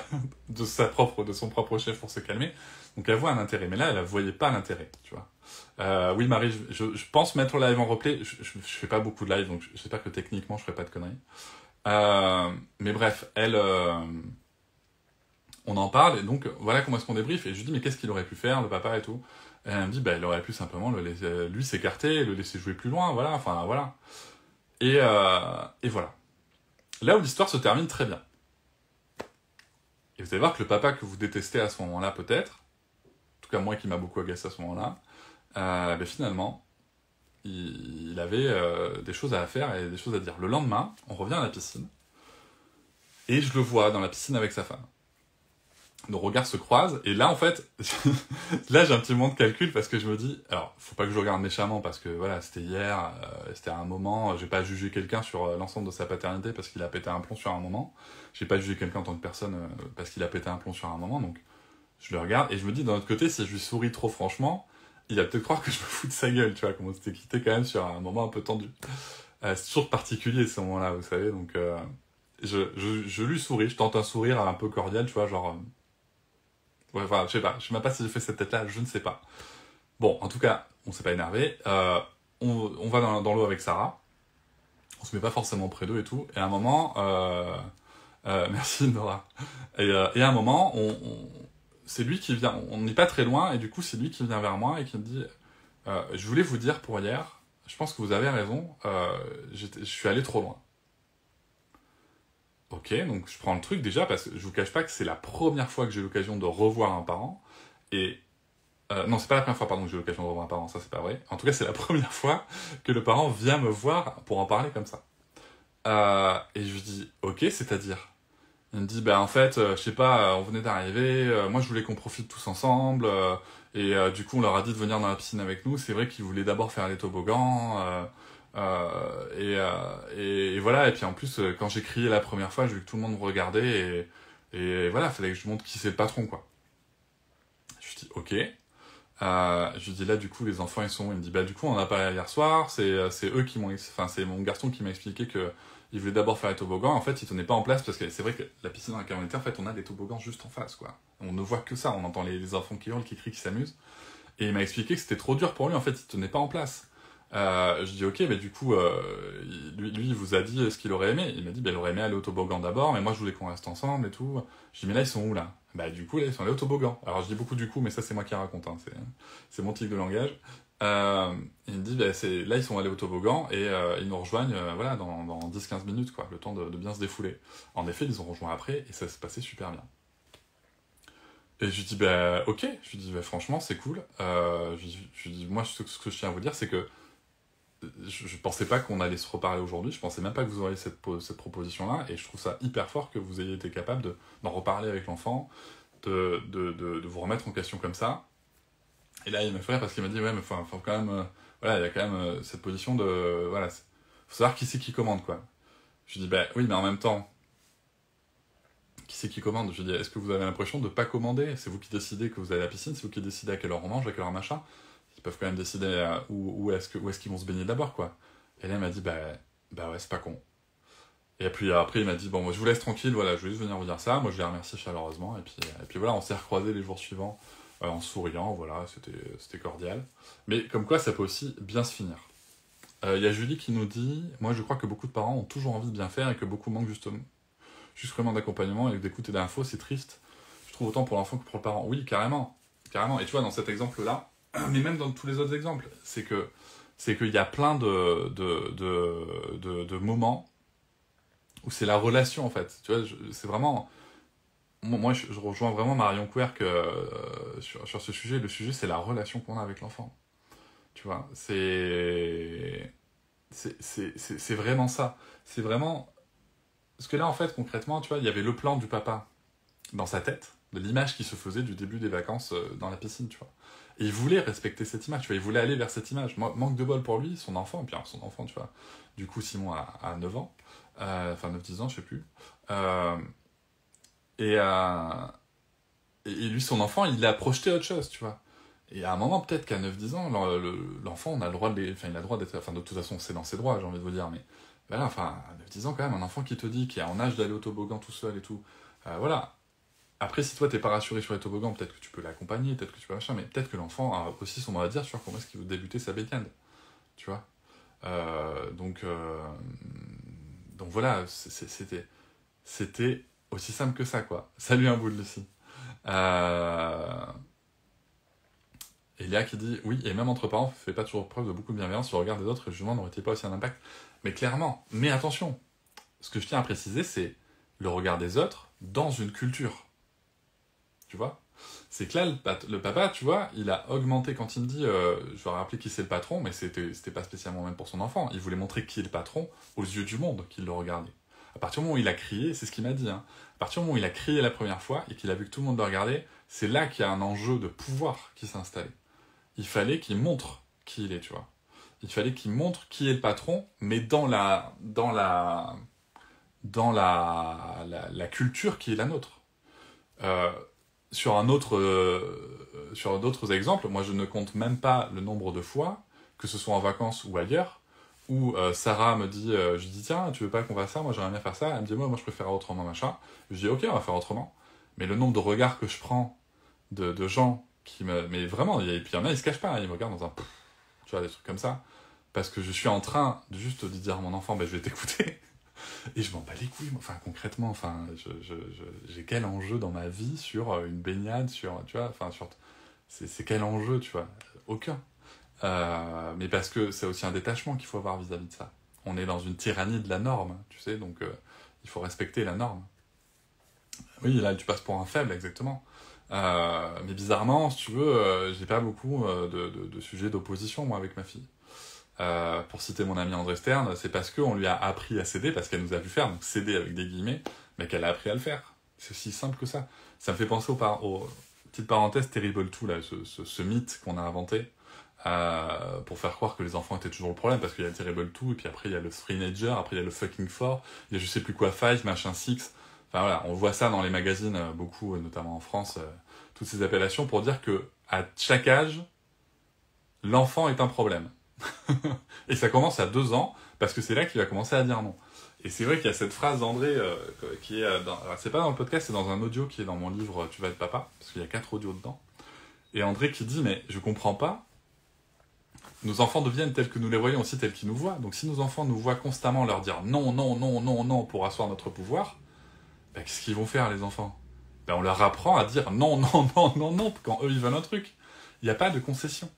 de son propre chef pour se calmer. Donc, elle voit un intérêt. Mais là, elle ne voyait pas l'intérêt, tu vois. Oui, Marie, je pense mettre le live en replay. Je fais pas beaucoup de live, donc j'espère que techniquement, je ferai pas de conneries. Mais bref, on en parle, et donc voilà comment est-ce qu'on débriefe, et je lui dis, mais qu'est-ce qu'il aurait pu faire, le papa et tout? Et elle me dit, bah, il aurait pu simplement le laisser, lui s'écarter, le laisser jouer plus loin, voilà, enfin, voilà. Et voilà. Là où l'histoire se termine très bien. Et vous allez voir que le papa que vous détestez à ce moment-là, peut-être, en tout cas moi qui m'a beaucoup agacé à ce moment-là, ben finalement, il avait des choses à faire et des choses à dire. Le lendemain, on revient à la piscine, et je le vois dans la piscine avec sa femme. Nos regards se croisent, et là, en fait, là, j'ai un petit moment de calcul, parce que je me dis, alors, faut pas que je regarde méchamment, parce que, voilà, c'était hier, c'était à un moment, j'ai pas jugé quelqu'un sur l'ensemble de sa paternité, parce qu'il a pété un plomb sur un moment, j'ai pas jugé quelqu'un en tant que personne, parce qu'il a pété un plomb sur un moment, donc, je le regarde, et je me dis, d'un autre côté, si je lui souris trop franchement, il va peut-être croire que je me fous de sa gueule, tu vois, comme on s'était quitté quand même sur un moment un peu tendu. C'est toujours particulier, ce moment-là, vous savez, donc, je lui souris, je tente un sourire un peu cordial, tu vois, genre... Ouais, enfin, je sais pas. Je sais même pas si j'ai fait cette tête-là, je ne sais pas. Bon, en tout cas, on s'est pas énervé. On va dans l'eau avec Sarah. On se met pas forcément près d'eux et tout. Et à un moment, merci Nora. Et à un moment, c'est lui qui vient. On n'est pas très loin et du coup, c'est lui qui vient vers moi et qui me dit, je voulais vous dire pour hier. Je pense que vous avez raison. Je suis allé trop loin. Ok, donc je prends le truc déjà parce que je vous cache pas que c'est la première fois que j'ai l'occasion de revoir un parent. Et non, c'est pas la première fois, pardon, que j'ai l'occasion de revoir un parent, ça c'est pas vrai. En tout cas, c'est la première fois que le parent vient me voir pour en parler comme ça. Et je lui dis, ok, c'est-à-dire? Il me dit, ben en fait, je sais pas, on venait d'arriver, moi je voulais qu'on profite tous ensemble, du coup on leur a dit de venir dans la piscine avec nous. C'est vrai qu'ils voulaient d'abord faire les toboggans, et voilà. Et puis en plus, quand j'ai crié la première fois, j'ai vu que tout le monde me regardait, et voilà, fallait que je montre qui c'est le patron, quoi. Je lui dis, ok. Je lui dis là du coup les enfants ils sont où? Il me dit bah du coup on en a parlé hier soir, c'est eux qui m'ont, enfin c'est mon garçon qui m'a expliqué que ils voulaient d'abord faire les toboggans. En fait ils tenaient pas en place parce que c'est vrai que la piscine dans laquelle on était, en fait on a des toboggans juste en face, quoi. On ne voit que ça, on entend les enfants qui hurlent, qui crient, qui s'amusent. Et il m'a expliqué que c'était trop dur pour lui, en fait il tenait pas en place. Je dis ok, mais du coup lui il vous a dit ce qu'il aurait aimé. Il m'a dit bah il aurait aimé aller au toboggan d'abord, mais moi je voulais qu'on reste ensemble et tout. Je dis mais là ils sont où là? Bah du coup là ils sont allés au toboggan. Alors je dis beaucoup du coup, mais ça c'est moi qui raconte, hein. C'est mon tic de langage. Il me dit bah, là ils sont allés au toboggan et ils nous rejoignent voilà, dans 10-15 minutes, quoi, le temps de bien se défouler. En effet ils les ont rejoints après et ça se passait super bien. Et je lui dis bah ok, je lui dis bah, franchement c'est cool. Je lui dis moi ce que je tiens à vous dire c'est que je pensais pas qu'on allait se reparler aujourd'hui, je pensais même pas que vous auriez cette proposition-là, et je trouve ça hyper fort que vous ayez été capable d'en reparler avec l'enfant, de vous remettre en question comme ça. Et là, il m'a fait rire parce qu'il m'a dit, ouais, mais faut quand même, voilà, il y a quand même cette position de, voilà, faut savoir qui c'est qui commande, quoi. Je lui dis, bah oui, mais en même temps, qui c'est qui commande? Je lui dis, est-ce que vous avez l'impression de pas commander? C'est vous qui décidez que vous allez à la piscine, c'est vous qui décidez à quelle heure on mange, à quelle heure machin. Ils peuvent quand même décider où est-ce qu'ils vont se baigner d'abord, quoi. Et là, il m'a dit, bah ouais, c'est pas con. Et puis après, il m'a dit, bon, moi, je vous laisse tranquille, voilà, je voulais juste venir vous dire ça. Moi, je l'ai remercié chaleureusement. Et puis voilà, on s'est recroisés les jours suivants en souriant, voilà, c'était cordial. Mais comme quoi, ça peut aussi bien se finir. Il y a Julie qui nous dit, moi, je crois que beaucoup de parents ont toujours envie de bien faire et que beaucoup manquent justement d'accompagnement et d'écoute et d'infos, c'est triste. Je trouve autant pour l'enfant que pour le parent. Oui, carrément. Carrément. Et tu vois, dans cet exemple-là, mais même dans tous les autres exemples, c'est qu'il y a plein de moments où c'est la relation, en fait. Tu vois, c'est vraiment... Moi, je rejoins vraiment Marion Querc sur ce sujet. Le sujet, c'est la relation qu'on a avec l'enfant. Tu vois, c'est vraiment ça. C'est vraiment... Parce que là, en fait, concrètement, tu vois, il y avait le plan du papa dans sa tête, de l'image qui se faisait du début des vacances dans la piscine, tu vois. Et il voulait respecter cette image, tu vois, il voulait aller vers cette image. Manque de bol pour lui, son enfant, et puis alors son enfant, tu vois. Du coup, Simon a 9 ans, enfin 9-10 ans, je sais plus. Euh, et, euh, et lui, son enfant, il a projeté autre chose, tu vois. Et à un moment, peut-être qu'à 9-10 ans, l'enfant, on a le droit enfin, il a le droit d'être, enfin, de toute façon, c'est dans ses droits, j'ai envie de vous dire, mais voilà, enfin, à 9-10 ans, quand même, un enfant qui te dit, qui est en âge d'aller au toboggan tout seul et tout, voilà. Après, si toi, t'es pas rassuré sur les toboggans, peut-être que tu peux l'accompagner, peut-être que tu peux machin, mais peut-être que l'enfant a aussi son mot à dire sur comment est-ce qu'il veut débuter sa baignade, tu vois. Donc voilà, c'était aussi simple que ça, quoi. Salut un bout de Lucie. Et Léa qui dit, oui, et même entre parents, fait pas toujours preuve de beaucoup de bienveillance, le regard des autres, le jugement n'aurait-il pas aussi un impact? Mais clairement, mais attention, ce que je tiens à préciser, c'est le regard des autres dans une culture. Tu vois? C'est que là, le papa, tu vois, il a augmenté quand il me dit, je vais rappeler qui c'est le patron, mais c'était pas spécialement même pour son enfant. Il voulait montrer qui est le patron aux yeux du monde qu'il le regardait. À partir du moment où il a crié, c'est ce qu'il m'a dit, hein, à partir du moment où il a crié la première fois et qu'il a vu que tout le monde le regardait, c'est là qu'il y a un enjeu de pouvoir qui s'est installé. Il fallait qu'il montre qui il est, tu vois. Il fallait qu'il montre qui est le patron, mais dans la culture qui est la nôtre. Sur d'autres exemples, moi je ne compte même pas le nombre de fois, que ce soit en vacances ou ailleurs, où Sarah me dit, je dis tiens, tu veux pas qu'on fasse ça? Moi j'aimerais bien faire ça. Elle me dit moi je préfère autrement, machin. Je dis ok, on va faire autrement. Mais le nombre de regards que je prends de gens qui me... Mais vraiment, et puis il y en a, ils se cachent pas, hein, ils me regardent dans un... Tu vois, des trucs comme ça. Parce que je suis en train de juste de dire à mon enfant, ben, je vais t'écouter. Et je m'en bats les couilles, moi. Enfin, concrètement, enfin, j'ai quel enjeu dans ma vie sur une baignade, sur, tu vois, enfin, sur... C'est quel enjeu, tu vois? Aucun. Mais parce que c'est aussi un détachement qu'il faut avoir vis-à-vis de ça. On est dans une tyrannie de la norme, tu sais, donc il faut respecter la norme. Oui, là, tu passes pour un faible, exactement. Mais bizarrement, si tu veux, j'ai pas beaucoup de sujets d'opposition, moi, avec ma fille. Pour citer mon ami André Stern, c'est parce qu'on lui a appris à céder, parce qu'elle nous a vu faire, donc céder avec des guillemets, mais qu'elle a appris à le faire. C'est aussi simple que ça. Ça me fait penser aux petites parenthèses Terrible 2, là, ce mythe qu'on a inventé, pour faire croire que les enfants étaient toujours le problème, parce qu'il y a le Terrible 2, et puis après il y a le Three-Nager, après il y a le Fucking Four, il y a je sais plus quoi, Five, machin Six. Enfin voilà, on voit ça dans les magazines, beaucoup, notamment en France, toutes ces appellations pour dire que à chaque âge, l'enfant est un problème. Et ça commence à 2 ans, parce que c'est là qu'il va commencer à dire non. Et c'est vrai qu'il y a cette phrase d'André qui est dans... Alors, c'est pas dans le podcast, c'est dans un audio qui est dans mon livre Tu vas être papa, parce qu'il y a 4 audios dedans. Et André qui dit, mais je comprends pas, nos enfants deviennent tels que nous les voyons aussi tels qu'ils nous voient. Donc si nos enfants nous voient constamment leur dire non, non, non, non, non pour asseoir notre pouvoir, bah, qu'est-ce qu'ils vont faire les enfants? Ben, on leur apprend à dire non, non, non, non, non, quand eux ils veulent un truc. Il n'y a pas de concession.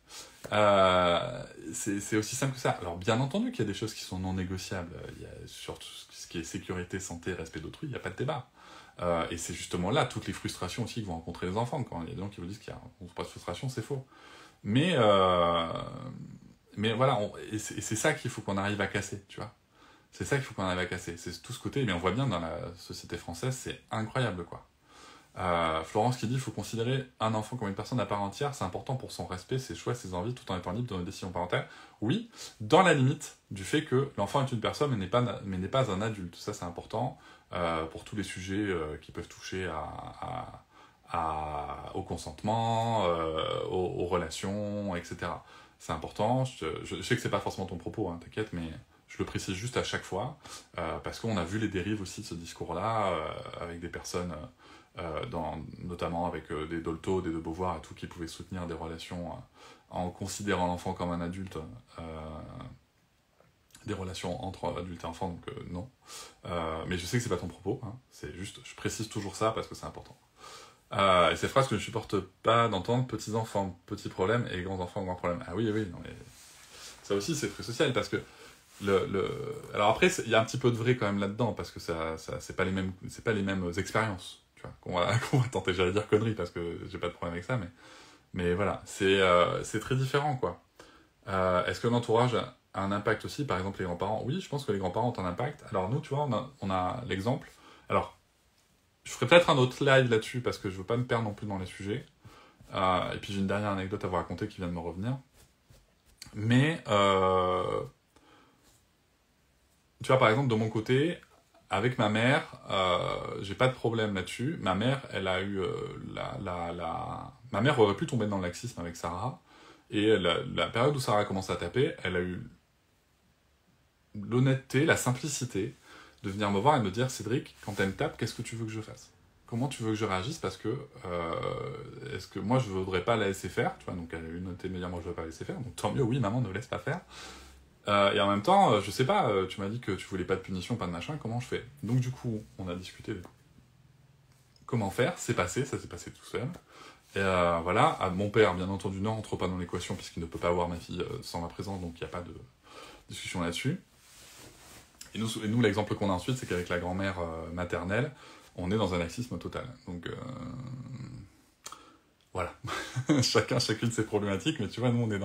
C'est aussi simple que ça. Alors bien entendu qu'il y a des choses qui sont non négociables. Il y a surtout ce qui est sécurité, santé, respect d'autrui, il n'y a pas de débat. Et c'est justement là toutes les frustrations aussi que vont rencontrer les enfants. Quand il y a des gens qui vous disent qu'il n'y a pas de frustration, c'est faux. Mais voilà, et c'est ça qu'il faut qu'on arrive à casser, tu vois. C'est ça qu'il faut qu'on arrive à casser. C'est tout ce côté, mais on voit bien dans la société française, c'est incroyable, quoi. Florence qui dit qu'il faut considérer un enfant comme une personne à part entière, c'est important pour son respect, ses choix, ses envies, tout en étant libre de nos décisions parentales. Oui, dans la limite du fait que l'enfant est une personne mais n'est pas un adulte. Ça, c'est important pour tous les sujets qui peuvent toucher au consentement, aux relations, etc. C'est important. Je sais que c'est pas forcément ton propos, hein, t'inquiète, mais je le précise juste à chaque fois, parce qu'on a vu les dérives aussi de ce discours-là, avec des personnes... notamment avec des Dolto, des De Beauvoir et tout, qui pouvaient soutenir des relations en considérant l'enfant comme un adulte, des relations entre adultes et enfants, donc non. Mais je sais que c'est pas ton propos, hein, c'est juste, je précise toujours ça parce que c'est important. Et cette phrase que je ne supporte pas d'entendre, petits enfants, petits problèmes, et grands enfants, grands problèmes. Ah oui, oui, non, mais ça aussi c'est très social parce que alors après, il y a un petit peu de vrai quand même là-dedans parce que c'est pas les mêmes expériences. Qu'on va tenter, j'allais dire conneries parce que j'ai pas de problème avec ça, mais voilà, c'est très différent, quoi. Est-ce que l'entourage a un impact aussi, par exemple les grands-parents? Oui, je pense que les grands-parents ont un impact. Alors nous, tu vois, on a l'exemple. Alors, je ferai peut-être un autre live là-dessus parce que je veux pas me perdre non plus dans les sujets. Et puis j'ai une dernière anecdote à vous raconter qui vient de me revenir. Mais, tu vois, par exemple, de mon côté... Avec ma mère, j'ai pas de problème là-dessus. Ma mère, elle a eu Ma mère aurait pu tomber dans le laxisme avec Sarah. Et la période où Sarah a commencé à taper, elle a eu l'honnêteté, la simplicité de venir me voir et me dire « Cédric, quand elle me tape, qu'est-ce que tu veux que je fasse ? Comment tu veux que je réagisse ? Parce que est-ce que moi, je voudrais pas la laisser faire ?» Tu vois, donc elle a eu l'honnêteté de me dire « Moi, je veux pas la laisser faire. » Donc tant mieux, oui, maman, ne laisse pas faire. Et en même temps, je sais pas, tu m'as dit que tu voulais pas de punition, pas de machin, comment je fais? Donc du coup, on a discuté de comment faire, c'est passé, ça s'est passé tout seul. Et voilà, mon père, bien entendu, ne rentre pas dans l'équation puisqu'il ne peut pas avoir ma fille sans ma présence, donc il n'y a pas de discussion là-dessus. Et nous l'exemple qu'on a ensuite, c'est qu'avec la grand-mère maternelle, on est dans un laxisme total. Donc... Voilà, chacune ses problématiques, mais tu vois, nous on est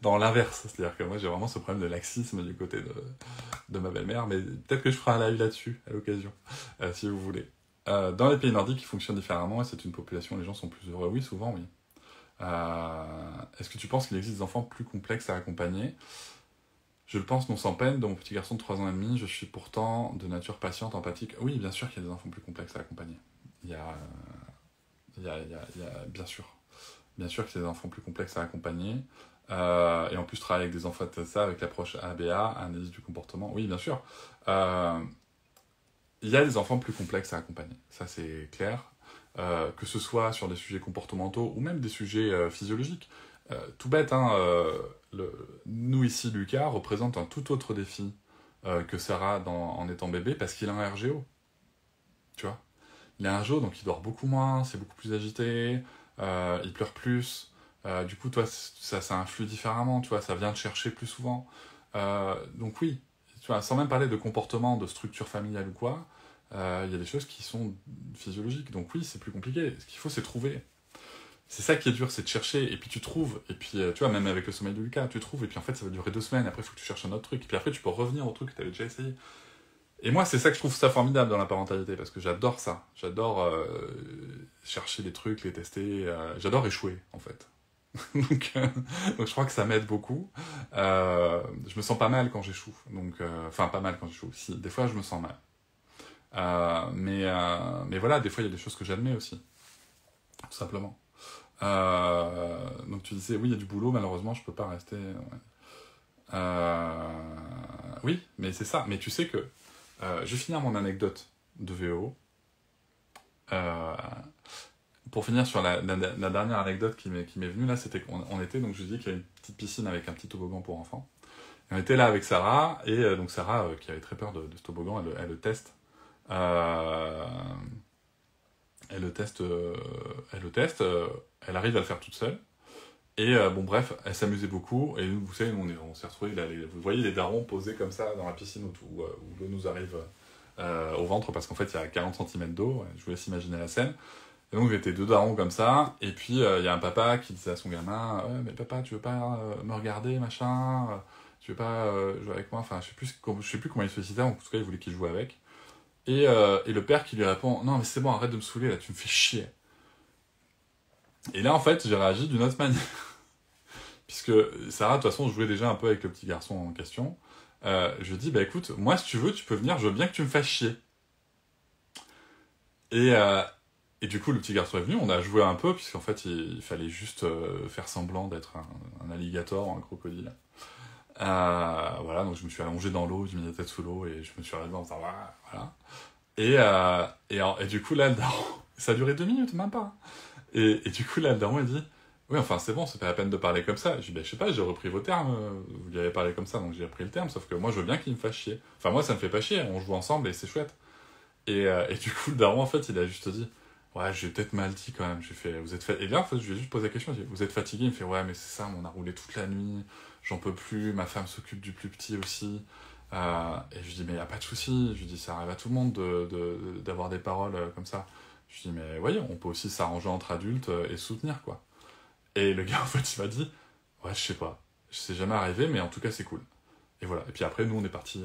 dans l'inverse, c'est-à-dire que moi j'ai vraiment ce problème de laxisme du côté de ma belle-mère, mais peut-être que je ferai un live là-dessus, à l'occasion, si vous voulez. Dans les pays nordiques, ils fonctionnent différemment, et c'est une population, les gens sont plus heureux, oui, souvent, oui. Est-ce que tu penses qu'il existe des enfants plus complexes à accompagner? Je le pense non sans peine, de mon petit garçon de 3 ans et demi, je suis pourtant de nature patiente, empathique. Oui, bien sûr qu'il y a des enfants plus complexes à accompagner. Il y a bien sûr qu'il y a des enfants plus complexes à accompagner. Et en plus, je travaille avec des enfants de ça, avec l'approche ABA, analyse du comportement. Oui, bien sûr. Il y a des enfants plus complexes à accompagner. Ça, c'est clair. que ce soit sur des sujets comportementaux ou même des sujets physiologiques. Tout bête, hein, nous ici, Lucas représente un tout autre défi que Sarah en étant bébé parce qu'il a un RGO, tu vois. Il a un RGO, donc il dort beaucoup moins, c'est beaucoup plus agité, il pleure plus. Du coup, toi, ça influe différemment, tu vois, ça vient te chercher plus souvent. Donc oui, tu vois, sans même parler de comportement, de structure familiale ou quoi, il y a des choses qui sont physiologiques. Donc oui, c'est plus compliqué. Ce qu'il faut, c'est trouver. C'est ça qui est dur, c'est de chercher, et puis tu trouves, et puis tu vois, même avec le sommeil de Lucas, tu trouves, et puis en fait ça va durer 2 semaines, après il faut que tu cherches un autre truc, et puis après tu peux revenir au truc que tu avais déjà essayé. Et moi, c'est ça que je trouve ça formidable dans la parentalité, parce que j'adore ça. J'adore chercher des trucs, les tester, j'adore échouer, en fait. donc je crois que ça m'aide beaucoup. Je me sens pas mal quand j'échoue, enfin pas mal quand j'échoue, si, des fois je me sens mal. Mais voilà, des fois il y a des choses que j'admets aussi, tout simplement. Donc tu disais, oui, il y a du boulot, malheureusement, je peux pas rester. Ouais. Oui, mais c'est ça. Mais tu sais que je vais finir mon anecdote de VO. Pour finir sur la dernière anecdote qui m'est venue, là, c'était qu'on était, donc je dis qu'il y a une petite piscine avec un petit toboggan pour enfants. Et on était là avec Sarah, et donc Sarah, qui avait très peur de ce toboggan, elle le teste. Elle le teste, elle arrive à le faire toute seule. Et bon, bref, elle s'amusait beaucoup. Et nous, vous savez, on s'est retrouvés, là, vous voyez les darons posés comme ça dans la piscine où l'eau nous arrive au ventre, parce qu'en fait, il y a 40 cm d'eau. Je vous laisse imaginer la scène. Et donc, j'étais 2 darons comme ça. Et puis, il y a un papa qui disait à son gamin, mais papa, tu veux pas me regarder, machin tu veux pas jouer avec moi? Enfin, je sais plus comment il se citait. En tout cas, il voulait qu'il joue avec. Et le père qui lui répond, non, mais c'est bon, arrête de me saouler, là, tu me fais chier. Et là, en fait, j'ai réagi d'une autre manière. Puisque Sarah, de toute façon, jouait déjà un peu avec le petit garçon en question. Je lui dis, bah écoute, moi, si tu veux, tu peux venir, je veux bien que tu me fasses chier. Et du coup, le petit garçon est venu, on a joué un peu, puisqu'en fait, il fallait juste faire semblant d'être un alligator ou un crocodile. Voilà, donc je me suis allongé dans l'eau, j'ai mis la tête sous l'eau, et je me suis relevé en disant, voilà. Et du coup, là, le daron, ça a duré 2 minutes, même pas. Et du coup, là, le daron, il dit, oui, enfin, c'est bon, c'est pas la peine de parler comme ça. Je dis, ben, je sais pas, j'ai repris vos termes, vous lui avez parlé comme ça, donc j'ai repris le terme, sauf que moi, je veux bien qu'il me fasse chier. Enfin, moi, ça me fait pas chier, on joue ensemble et c'est chouette. Et du coup, le daron, en fait, il a juste dit, ouais, j'ai peut-être mal dit quand même. J'ai fait, vous êtes fatigué. Et là, en fait, je lui ai juste posé la question, j'ai dit, vous êtes fatigué? Il me fait, ouais, mais c'est ça, on a roulé toute la nuit, j'en peux plus, ma femme s'occupe du plus petit aussi. Et je lui dis, mais y a pas de souci. Je lui dis, ça arrive à tout le monde d'avoir des paroles comme ça. Je lui dis, mais voyez, on peut aussi s'arranger entre adultes et soutenir, quoi. Et le gars, en fait, il m'a dit, ouais, je sais pas, je sais jamais arrivé, mais en tout cas, c'est cool. Et voilà. Et puis après, nous, on est partis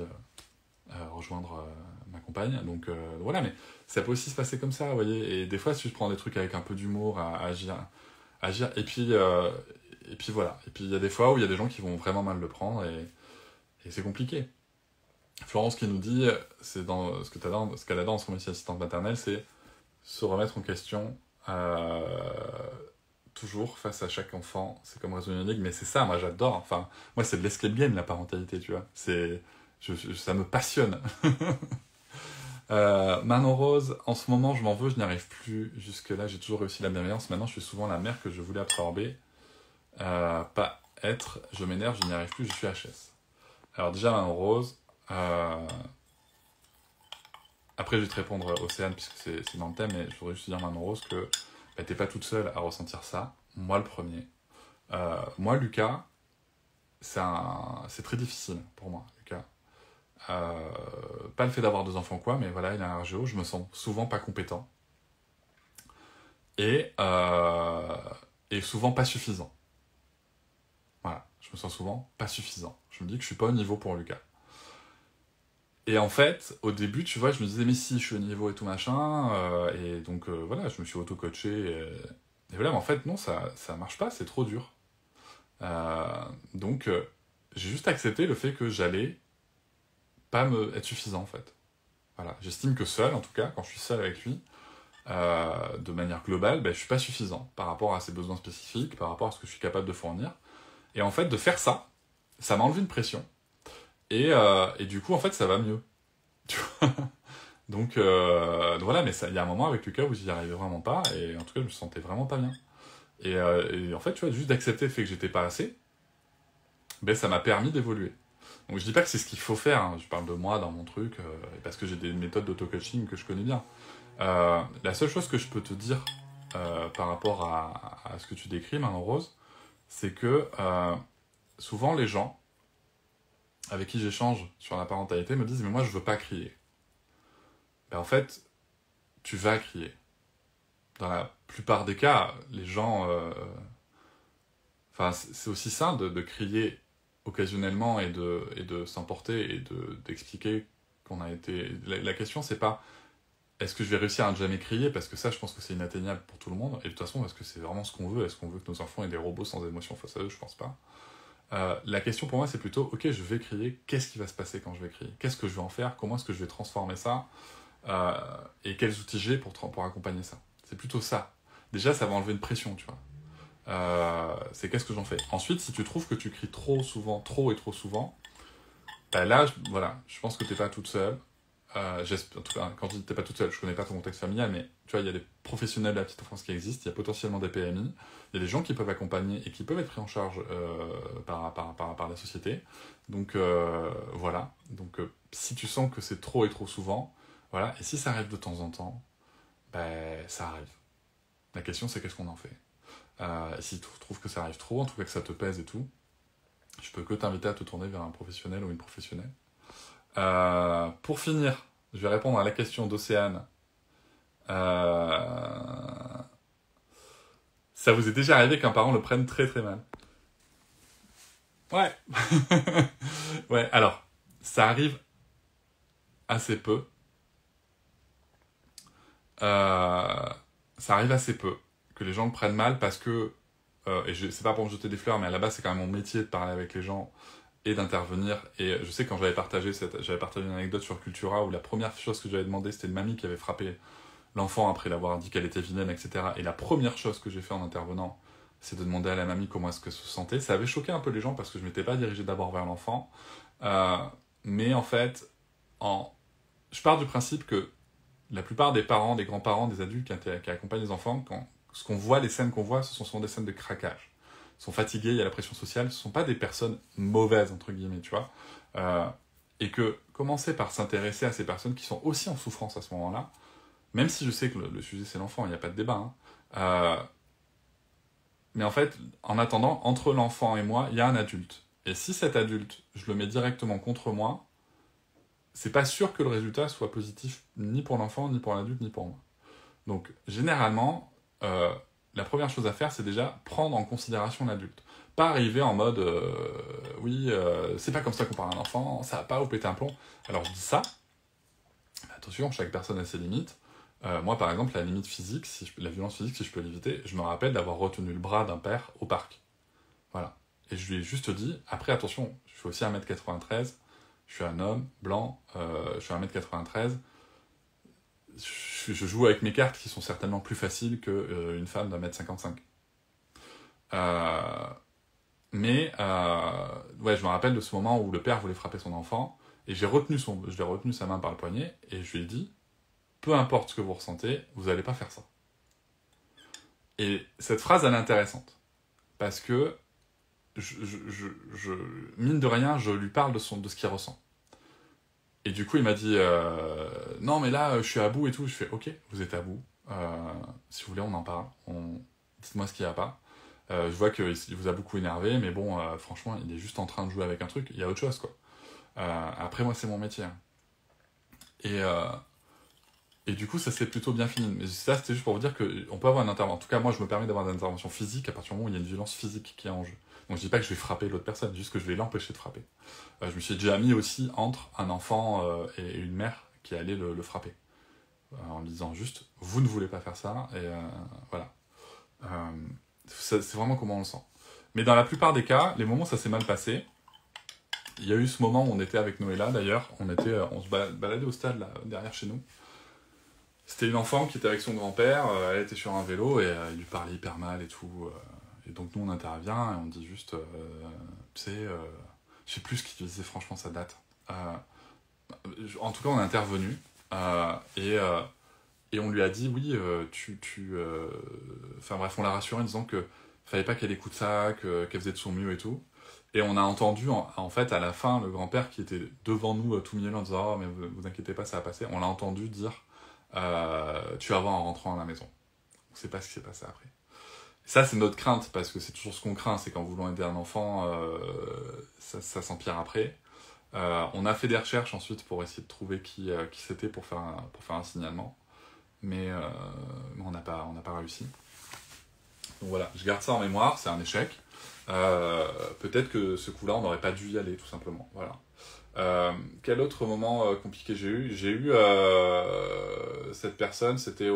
rejoindre ma compagne. Donc voilà, mais ça peut aussi se passer comme ça, vous voyez. Et des fois, si je prends des trucs avec un peu d'humour à agir. Et puis voilà. Et puis il y a des fois où il y a des gens qui vont vraiment mal le prendre et c'est compliqué. Florence qui nous dit, c'est dans ce qu'elle adore en ce métier assistante maternelle, c'est se remettre en question toujours face à chaque enfant. C'est comme résoudre une énigme, mais c'est ça, moi j'adore. Enfin, moi c'est de l'escape game, la parentalité, tu vois. Ça me passionne. Manon Rose, en ce moment je m'en veux, je n'y arrive plus. Jusque-là, j'ai toujours réussi la bienveillance. Maintenant, je suis souvent la mère que je voulais absorber. Pas être, je m'énerve, je n'y arrive plus, je suis HS. Alors déjà, Manon Rose, après je vais te répondre Océane, puisque c'est dans le thème, mais je voudrais juste dire Manon Rose que bah, t'es pas toute seule à ressentir ça. Moi le premier. Moi, Lucas, c'est très difficile pour moi, Lucas. Pas le fait d'avoir 2 enfants quoi, mais voilà, il a un RGO, je me sens souvent pas compétent. Et souvent pas suffisant. Voilà, je me sens souvent pas suffisant. Je me dis que je suis pas au niveau pour Lucas. Et en fait, au début, tu vois, je me disais, mais si, je suis au niveau et tout machin, et donc voilà, je me suis auto-coaché, et voilà, mais en fait, non, ça marche pas, c'est trop dur. Donc, j'ai juste accepté le fait que j'allais pas être suffisant, en fait. Voilà, j'estime que seul, en tout cas, quand je suis seul avec lui, de manière globale, ben, je suis pas suffisant par rapport à ses besoins spécifiques, par rapport à ce que je suis capable de fournir. Et en fait, de faire ça, ça m'a enlevé une pression. Et du coup, en fait, ça va mieux. Tu vois Donc voilà, mais il y a un moment avec Lucas où j'y arrivais vraiment pas, et en tout cas, je me sentais vraiment pas bien. Et en fait, tu vois, juste d'accepter le fait que j'étais pas assez, ben, ça m'a permis d'évoluer. Donc je dis pas que c'est ce qu'il faut faire, hein. Je parle de moi dans mon truc, parce que j'ai des méthodes d'auto-coaching que je connais bien. La seule chose que je peux te dire par rapport à ce que tu décris, Manon Rose, c'est que souvent les gens avec qui j'échange sur la parentalité me disent « mais moi je veux pas crier ». Ben, en fait, tu vas crier. Dans la plupart des cas, les gens... Enfin, c'est aussi sain de crier occasionnellement et de s'emporter et d'expliquer qu'on a été... La question, c'est pas est-ce que je vais réussir à ne jamais crier, parce que ça, je pense que c'est inatteignable pour tout le monde, et de toute façon, est-ce que c'est vraiment ce qu'on veut? Est-ce qu'on veut que nos enfants aient des robots sans émotion face à eux? Je pense pas. La question pour moi, c'est plutôt, ok, je vais crier, qu'est-ce qui va se passer quand je vais crier? Qu'est-ce que je vais en faire? Comment est-ce que je vais transformer ça? Et quels outils j'ai pour accompagner ça? C'est plutôt ça. Déjà, ça va enlever une pression, tu vois. C'est qu'est-ce que j'en fais. Ensuite, si tu trouves que tu cries trop souvent, trop et trop souvent, bah là, voilà, je pense que t'es pas toute seule. En tout cas, quand je dis t'es pas toute seule, je connais pas ton contexte familial, mais tu vois, il y a des professionnels de la petite enfance qui existent, il y a potentiellement des PMI, il y a des gens qui peuvent accompagner et qui peuvent être pris en charge par la société. Donc voilà. Donc si tu sens que c'est trop et trop souvent, voilà. Et si ça arrive de temps en temps, ben ça arrive. La question c'est qu'est-ce qu'on en fait. Si tu trouves que ça arrive trop, en tout cas que ça te pèse et tout, je peux que t'inviter à te tourner vers un professionnel ou une professionnelle. Pour finir, je vais répondre à la question d'Océane. Ça vous est déjà arrivé qu'un parent le prenne très très mal? Ouais. Ouais, alors, ça arrive assez peu. Ça arrive assez peu que les gens le prennent mal parce que, c'est pas pour me jeter des fleurs, mais à la base c'est quand même mon métier de parler avec les gens et d'intervenir. Et je sais quand j'avais partagé une anecdote sur Cultura où la première chose que j'avais demandé, c'était une mamie qui avait frappé l'enfant après l'avoir dit qu'elle était vilaine, etc. Et la première chose que j'ai fait en intervenant, c'est de demander à la mamie comment est-ce que se sentait. Ça avait choqué un peu les gens parce que je m'étais pas dirigé d'abord vers l'enfant. Euh, mais en fait, je pars du principe que la plupart des parents, des grands-parents, des adultes qui accompagnent les enfants, ce qu'on voit, les scènes qu'on voit, ce sont souvent des scènes de craquage. Ils sont fatigués, il y a la pression sociale, ce ne sont pas des personnes mauvaises, entre guillemets, tu vois. Et que commencer par s'intéresser à ces personnes qui sont aussi en souffrance à ce moment-là, même si je sais que le sujet c'est l'enfant, il n'y a pas de débat, hein, mais en fait, en attendant, entre l'enfant et moi, il y a un adulte. Et si cet adulte, je le mets directement contre moi, c'est pas sûr que le résultat soit positif ni pour l'enfant, ni pour l'adulte, ni pour moi. Donc, généralement, la première chose à faire, c'est déjà prendre en considération l'adulte. Pas arriver en mode, oui, c'est pas comme ça qu'on parle à un enfant, ça va pas vous péter un plomb. Alors, je dis ça, mais attention, chaque personne a ses limites. Moi, par exemple, la limite physique, la violence physique, si je peux l'éviter, je me rappelle d'avoir retenu le bras d'un père au parc. Voilà. Et je lui ai juste dit, après, attention, je fais aussi 1m93, je suis un homme blanc, je suis 1m93, je joue avec mes cartes qui sont certainement plus faciles qu'une femme d'1m55. Ouais, je me rappelle de ce moment où le père voulait frapper son enfant, et je l'ai retenu sa main par le poignet, et je lui ai dit, peu importe ce que vous ressentez, vous n'allez pas faire ça. Et cette phrase, elle est intéressante, parce que, mine de rien, je lui parle de ce qu'il ressent. Et du coup, il m'a dit non, mais là, je suis à bout et tout. Je fais ok, vous êtes à bout. Si vous voulez, on en parle. Dites-moi ce qu'il n'y a pas. Je vois qu'il vous a beaucoup énervé, mais bon, franchement, il est juste en train de jouer avec un truc. Il y a autre chose, quoi. Après, moi, c'est mon métier. Et, et du coup, ça s'est plutôt bien fini. Mais ça, c'était juste pour vous dire qu'on peut avoir une intervention. En tout cas, moi, je me permets d'avoir une intervention physique à partir du moment où il y a une violence physique qui est en jeu. Donc, je dis pas que je vais frapper l'autre personne, juste que je vais l'empêcher de frapper. Je me suis déjà mis aussi entre un enfant et une mère qui allait le frapper. En lui disant juste, vous ne voulez pas faire ça, et voilà. C'est vraiment comment on le sent. Mais dans la plupart des cas, les moments où ça s'est mal passé, il y a eu ce moment où on était avec Noëlla, d'ailleurs, on se baladait au stade, là, derrière chez nous. C'était une enfant qui était avec son grand-père, elle était sur un vélo, et il lui parlait hyper mal et tout. Et donc nous, on intervient, et on dit juste, tu sais, je sais plus ce qu'il disait, franchement, ça date. En tout cas, on est intervenu, Et on lui a dit, oui, enfin bref, on l'a rassuré en disant que fallait pas qu'elle écoute ça, qu'elle faisait de son mieux et tout. Et on a entendu, en fait, à la fin, le grand-père qui était devant nous, tout mielleux, en disant, oh, mais vous inquiétez pas, ça va passer. On l'a entendu dire, tu vas voir en rentrant à la maison. On sait pas ce qui s'est passé après. Et ça, c'est notre crainte, parce que c'est toujours ce qu'on craint, c'est qu'en voulant aider un enfant, ça s'empire après. On a fait des recherches ensuite pour essayer de trouver qui c'était pour faire un signalement. Mais on n'a pas réussi. Donc voilà, je garde ça en mémoire, c'est un échec. Peut-être que ce coup-là, on n'aurait pas dû y aller, tout simplement. Voilà. Quel autre moment compliqué j'ai eu? J'ai eu cette personne, c'était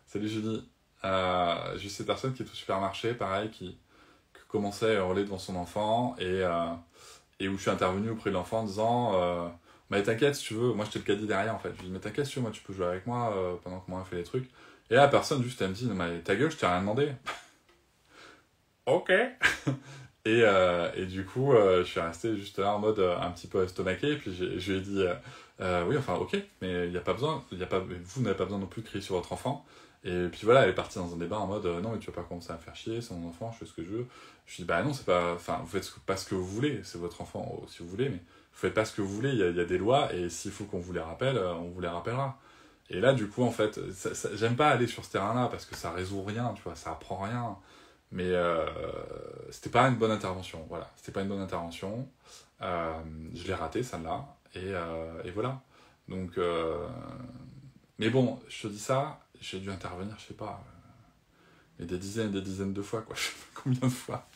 Salut Julie. J'ai eu cette personne qui est au supermarché, pareil, qui commençait à hurler devant son enfant et où je suis intervenu auprès de l'enfant en disant mais t'inquiète si tu veux, moi j'étais le caddie derrière en fait. Je lui dis mais t'inquiète si tu veux, moi tu peux jouer avec moi pendant que moi on fait les trucs. Et là la personne juste elle me dit non mais ta gueule, je t'ai rien demandé. Ok. Et du coup je suis resté juste là en mode un petit peu estomaqué et puis je lui ai dit oui enfin ok mais il y a pas besoin, vous n'avez pas besoin non plus de crier sur votre enfant. Et puis voilà, elle est partie dans un débat en mode non mais tu vas pas commencer à me faire chier, c'est mon enfant, je fais ce que je veux. Je dis bah non, c'est pas, enfin vous faites pas ce que vous voulez, c'est votre enfant si vous voulez, mais vous faites pas ce que vous voulez, il y a des lois et s'il faut qu'on vous les rappelle, on vous les rappellera. Et là du coup en fait, j'aime pas aller sur ce terrain-là parce que ça résout rien, tu vois, ça apprend rien. Mais c'était pas une bonne intervention, voilà, c'était pas une bonne intervention. Je l'ai raté celle-là et voilà. Donc mais bon, je te dis ça, j'ai dû intervenir, je sais pas, mais des dizaines et des dizaines de fois, quoi. Je sais pas combien de fois.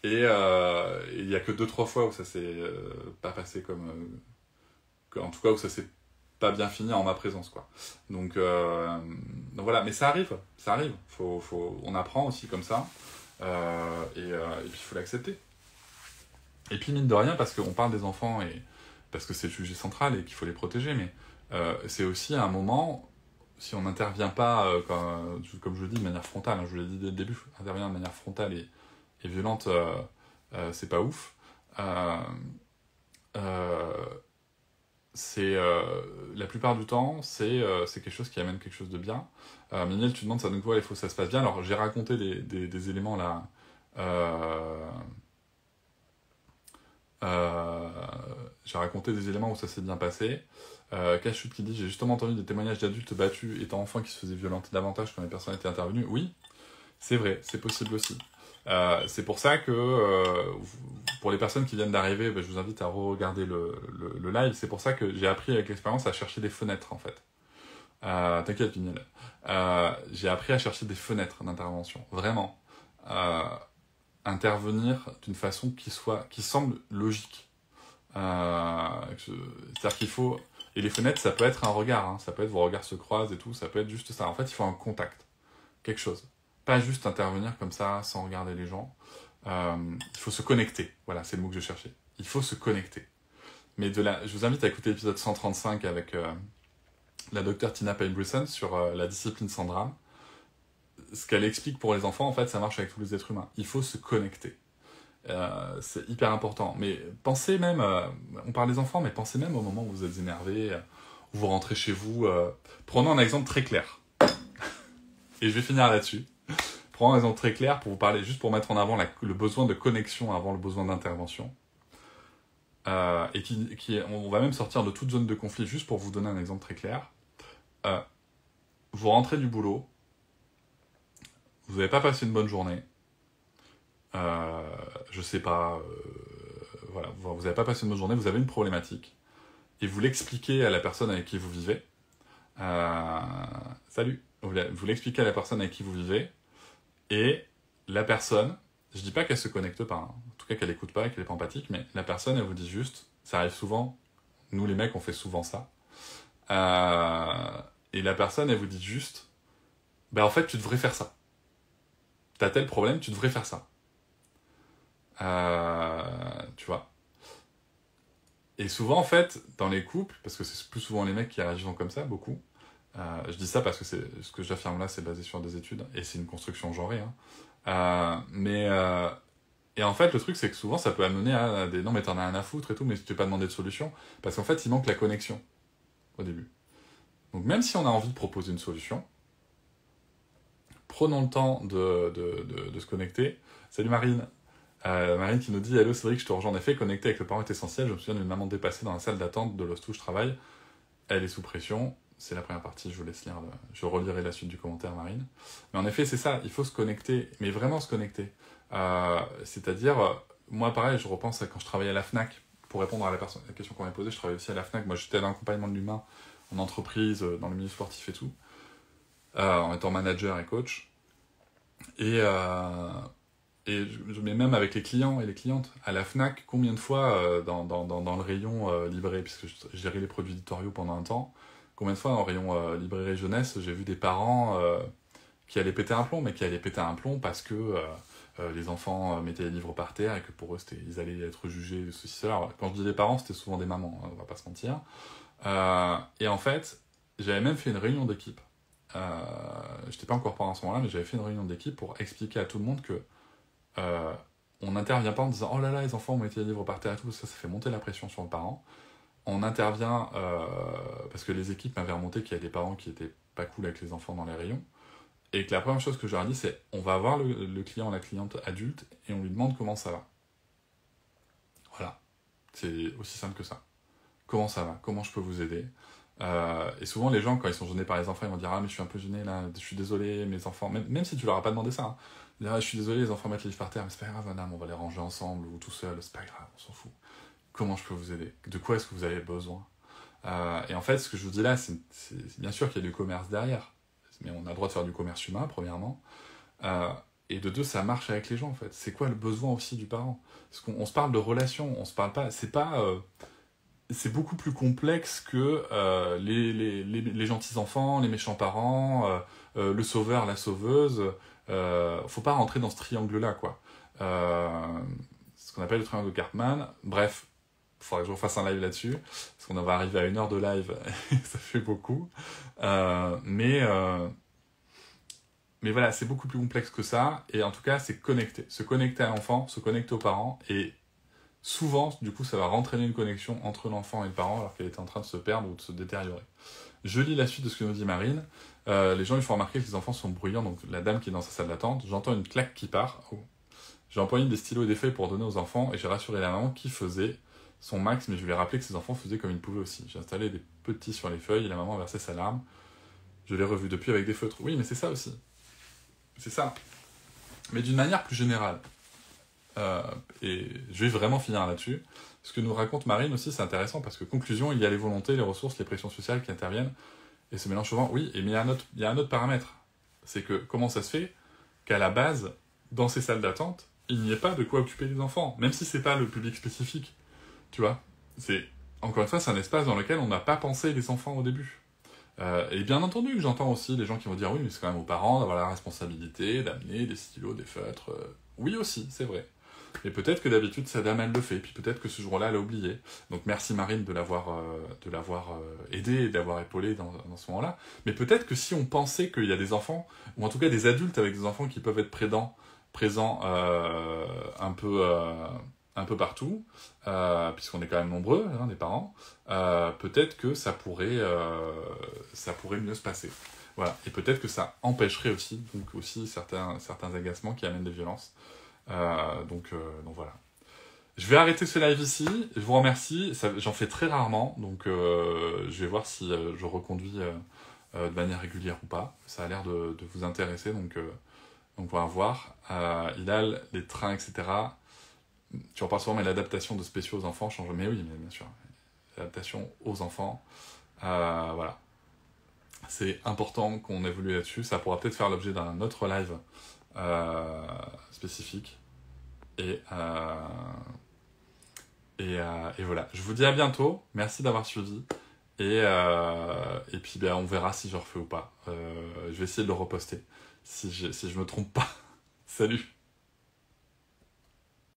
Et il y a que 2-3 fois où ça s'est pas passé comme. En tout cas, où ça s'est pas bien fini en ma présence, quoi. Donc voilà, mais ça arrive, ça arrive. On apprend aussi comme ça. Et puis il faut l'accepter. Et puis mine de rien, parce qu'on parle des enfants et parce que c'est le sujet central et qu'il faut les protéger, mais c'est aussi un moment, si on n'intervient pas, comme je le dis, de manière frontale, hein, je vous l'ai dit dès le début, intervenir de manière frontale et violente, c'est pas ouf. C'est la plupart du temps, c'est quelque chose qui amène quelque chose de bien. Méniel, tu demandes ça donne quoi, il faut que ça se passe bien. Alors j'ai raconté des éléments là. J'ai raconté des éléments où ça s'est bien passé. Cachut qui dit j'ai justement entendu des témoignages d'adultes battus étant enfants qui se faisaient violenter davantage quand les personnes étaient intervenues. Oui, c'est vrai, c'est possible aussi. C'est pour ça que pour les personnes qui viennent d'arriver, je vous invite à re-regarder le live. C'est pour ça que j'ai appris avec l'expérience à chercher des fenêtres en fait. T'inquiète, Vignel. J'ai appris à chercher des fenêtres d'intervention, vraiment. Intervenir d'une façon qui semble logique. C'est-à-dire qu'il faut... Et les fenêtres, ça peut être un regard, hein, ça peut être vos regards se croisent et tout, ça peut être juste ça. En fait, il faut un contact, quelque chose. Pas juste intervenir comme ça, sans regarder les gens. Il faut se connecter. Voilà, c'est le mot que je cherchais. Il faut se connecter. Mais je vous invite à écouter l'épisode 135 avec la docteure Tina Payne-Brisson sur la discipline sans drame. Ce qu'elle explique pour les enfants, en fait, ça marche avec tous les êtres humains. Il faut se connecter. C'est hyper important. Mais pensez même, on parle des enfants, mais pensez même au moment où vous êtes énervé, où vous rentrez chez vous. Prenons un exemple très clair. Et je vais finir là-dessus. Prenons un exemple très clair pour vous parler, juste pour mettre en avant le besoin de connexion avant le besoin d'intervention. Et on va même sortir de toute zone de conflit, juste pour vous donner un exemple très clair. Vous rentrez du boulot, vous n'avez pas passé une bonne journée, je sais pas, voilà, vous n'avez pas passé une bonne journée, vous avez une problématique, et vous l'expliquez à la personne avec qui vous vivez. Salut, vous l'expliquez à la personne avec qui vous vivez, et la personne, je dis pas qu'elle se connecte pas, hein, en tout cas qu'elle écoute pas, qu'elle est pas empathique, mais la personne, elle vous dit juste, ça arrive souvent, nous les mecs on fait souvent ça, et la personne, elle vous dit juste, en fait tu devrais faire ça. T'as tel problème, tu devrais faire ça. Tu vois. Et souvent, en fait, dans les couples, parce que c'est plus souvent les mecs qui réagissent comme ça, beaucoup, je dis ça parce que ce que j'affirme là, c'est basé sur des études, et c'est une construction genrée, hein. Et en fait, le truc, c'est que souvent, ça peut amener à des « non, mais t'en as rien à foutre et tout, mais tu t'es pas demandé de solution », parce qu'en fait, il manque la connexion. au début. Donc même si on a envie de proposer une solution, prenons le temps de se connecter. Salut Marine. Marine qui nous dit « Hello Cédric, je te rejoins en effet, connecter avec le parent est essentiel. Je me souviens d'une maman dépassée dans la salle d'attente de l'hosto où je travaille. Elle est sous pression. » C'est la première partie, je vous laisse lire. Je relirai la suite du commentaire, Marine. Mais en effet, c'est ça, il faut se connecter, mais vraiment se connecter. C'est-à-dire, moi pareil, je repense à quand je travaillais à la FNAC, pour répondre à la question qu'on m'a posée, je travaillais aussi à la FNAC. Moi, j'étais à l'accompagnement de l'humain en entreprise, dans le milieu sportif et tout, en étant manager et coach. Mais même avec les clients et les clientes, à la FNAC, combien de fois dans le rayon librairie, puisque je gérais les produits éditoriaux pendant un temps, combien de fois dans le rayon librairie jeunesse, j'ai vu des parents qui allaient péter un plomb, mais qui allaient péter un plomb parce que les enfants mettaient les livres par terre et que pour eux, ils allaient être jugés, ceci, cela. Alors, quand je dis les parents, c'était souvent des mamans, hein, on va pas se mentir. Et en fait, j'avais même fait une réunion d'équipe. J'étais pas encore parent à ce moment-là, mais j'avais fait une réunion d'équipe pour expliquer à tout le monde que on n'intervient pas en disant « Oh là là, les enfants ont mis les livres par terre et tout », ça fait monter la pression sur le parent. On intervient parce que les équipes m'avaient remonté qu'il y a des parents qui étaient pas cool avec les enfants dans les rayons, et que la première chose que je leur ai dit, c'est on va voir le client, la cliente adulte, et on lui demande comment ça va. Voilà. C'est aussi simple que ça. Comment ça va? Comment je peux vous aider? Et souvent, les gens, quand ils sont gênés par les enfants, ils vont dire « Ah, mais je suis un peu gêné, là, je suis désolé, mes enfants... » Même si tu leur as pas demandé ça, hein. Ils disent « Ah, je suis désolé, les enfants mettent les livres par terre, mais c'est pas grave, madame, on va les ranger ensemble, ou tout seul, c'est pas grave, on s'en fout. Comment je peux vous aider? De quoi est-ce que vous avez besoin ?» Et en fait, ce que je vous dis là, c'est bien sûr qu'il y a du commerce derrière, mais on a le droit de faire du commerce humain, premièrement, et de deux, ça marche avec les gens, en fait. C'est quoi le besoin aussi du parent? Parce qu'on se parle de relations, on se parle pas... C'est beaucoup plus complexe que les gentils enfants, les méchants parents, le sauveur, la sauveuse. Faut pas rentrer dans ce triangle-là, quoi. Ce qu'on appelle le triangle de Cartman. Bref, il faudra que je refasse un live là-dessus, parce qu'on va arriver à 1 heure de live, et ça fait beaucoup. Mais voilà, c'est beaucoup plus complexe que ça, et en tout cas, c'est connecter. Se connecter à l'enfant, se connecter aux parents, et souvent, du coup, ça va rentraîner une connexion entre l'enfant et le parent alors qu'elle était en train de se perdre ou de se détériorer. Je lis la suite de ce que nous dit Marine. Les gens, il faut remarquer que les enfants sont bruyants, donc la dame qui est dans sa salle d'attente, j'entends une claque qui part. Oh. J'ai empoigné des stylos et des feuilles pour donner aux enfants et j'ai rassuré la maman qui faisait son max, mais je lui ai rappelé que ses enfants faisaient comme ils pouvaient aussi. J'ai installé des petits sur les feuilles et la maman a versé sa larme. Je l'ai revu depuis avec des feutres. Oui, mais c'est ça aussi. C'est ça. Mais d'une manière plus générale. Et je vais vraiment finir là-dessus. Ce que nous raconte Marine aussi, c'est intéressant parce que conclusion, il y a les volontés, les ressources, les pressions sociales qui interviennent et se mélangent souvent. Oui, mais il y a un autre paramètre. C'est que comment ça se fait qu'à la base, dans ces salles d'attente, il n'y ait pas de quoi occuper les enfants, même si c'est pas le public spécifique. Tu vois, encore une fois, c'est un espace dans lequel on n'a pas pensé les enfants au début. Et bien entendu que j'entends aussi des gens qui vont dire oui, mais c'est quand même aux parents d'avoir la responsabilité d'amener des stylos, des feutres. Oui aussi, c'est vrai. Mais peut-être que d'habitude, sa dame, elle le fait, puis peut-être que ce jour-là, elle a oublié. Donc merci Marine de l'avoir aidé et de l'avoir épaulé dans ce moment-là. Mais peut-être que si on pensait qu'il y a des enfants, ou en tout cas des adultes avec des enfants qui peuvent être présents un peu partout, puisqu'on est quand même nombreux, hein, des parents, peut-être que ça pourrait mieux se passer. Voilà. Et peut-être que ça empêcherait aussi certains agacements qui amènent des violences. Donc voilà. Je vais arrêter ce live ici. Je vous remercie. J'en fais très rarement, donc je vais voir si je reconduis de manière régulière ou pas. Ça a l'air de vous intéresser, donc on va voir. Hilal, les trains, etc. Tu en parles souvent, mais l'adaptation de spéciaux aux enfants change. Mais oui, mais bien sûr. L'adaptation aux enfants. Voilà. C'est important qu'on évolue là-dessus. Ça pourra peut-être faire l'objet d'un autre live spécifique. Et voilà. Je vous dis à bientôt. Merci d'avoir suivi. Et puis on verra si je refais ou pas. Je vais essayer de le reposter. Si je me trompe pas. Salut.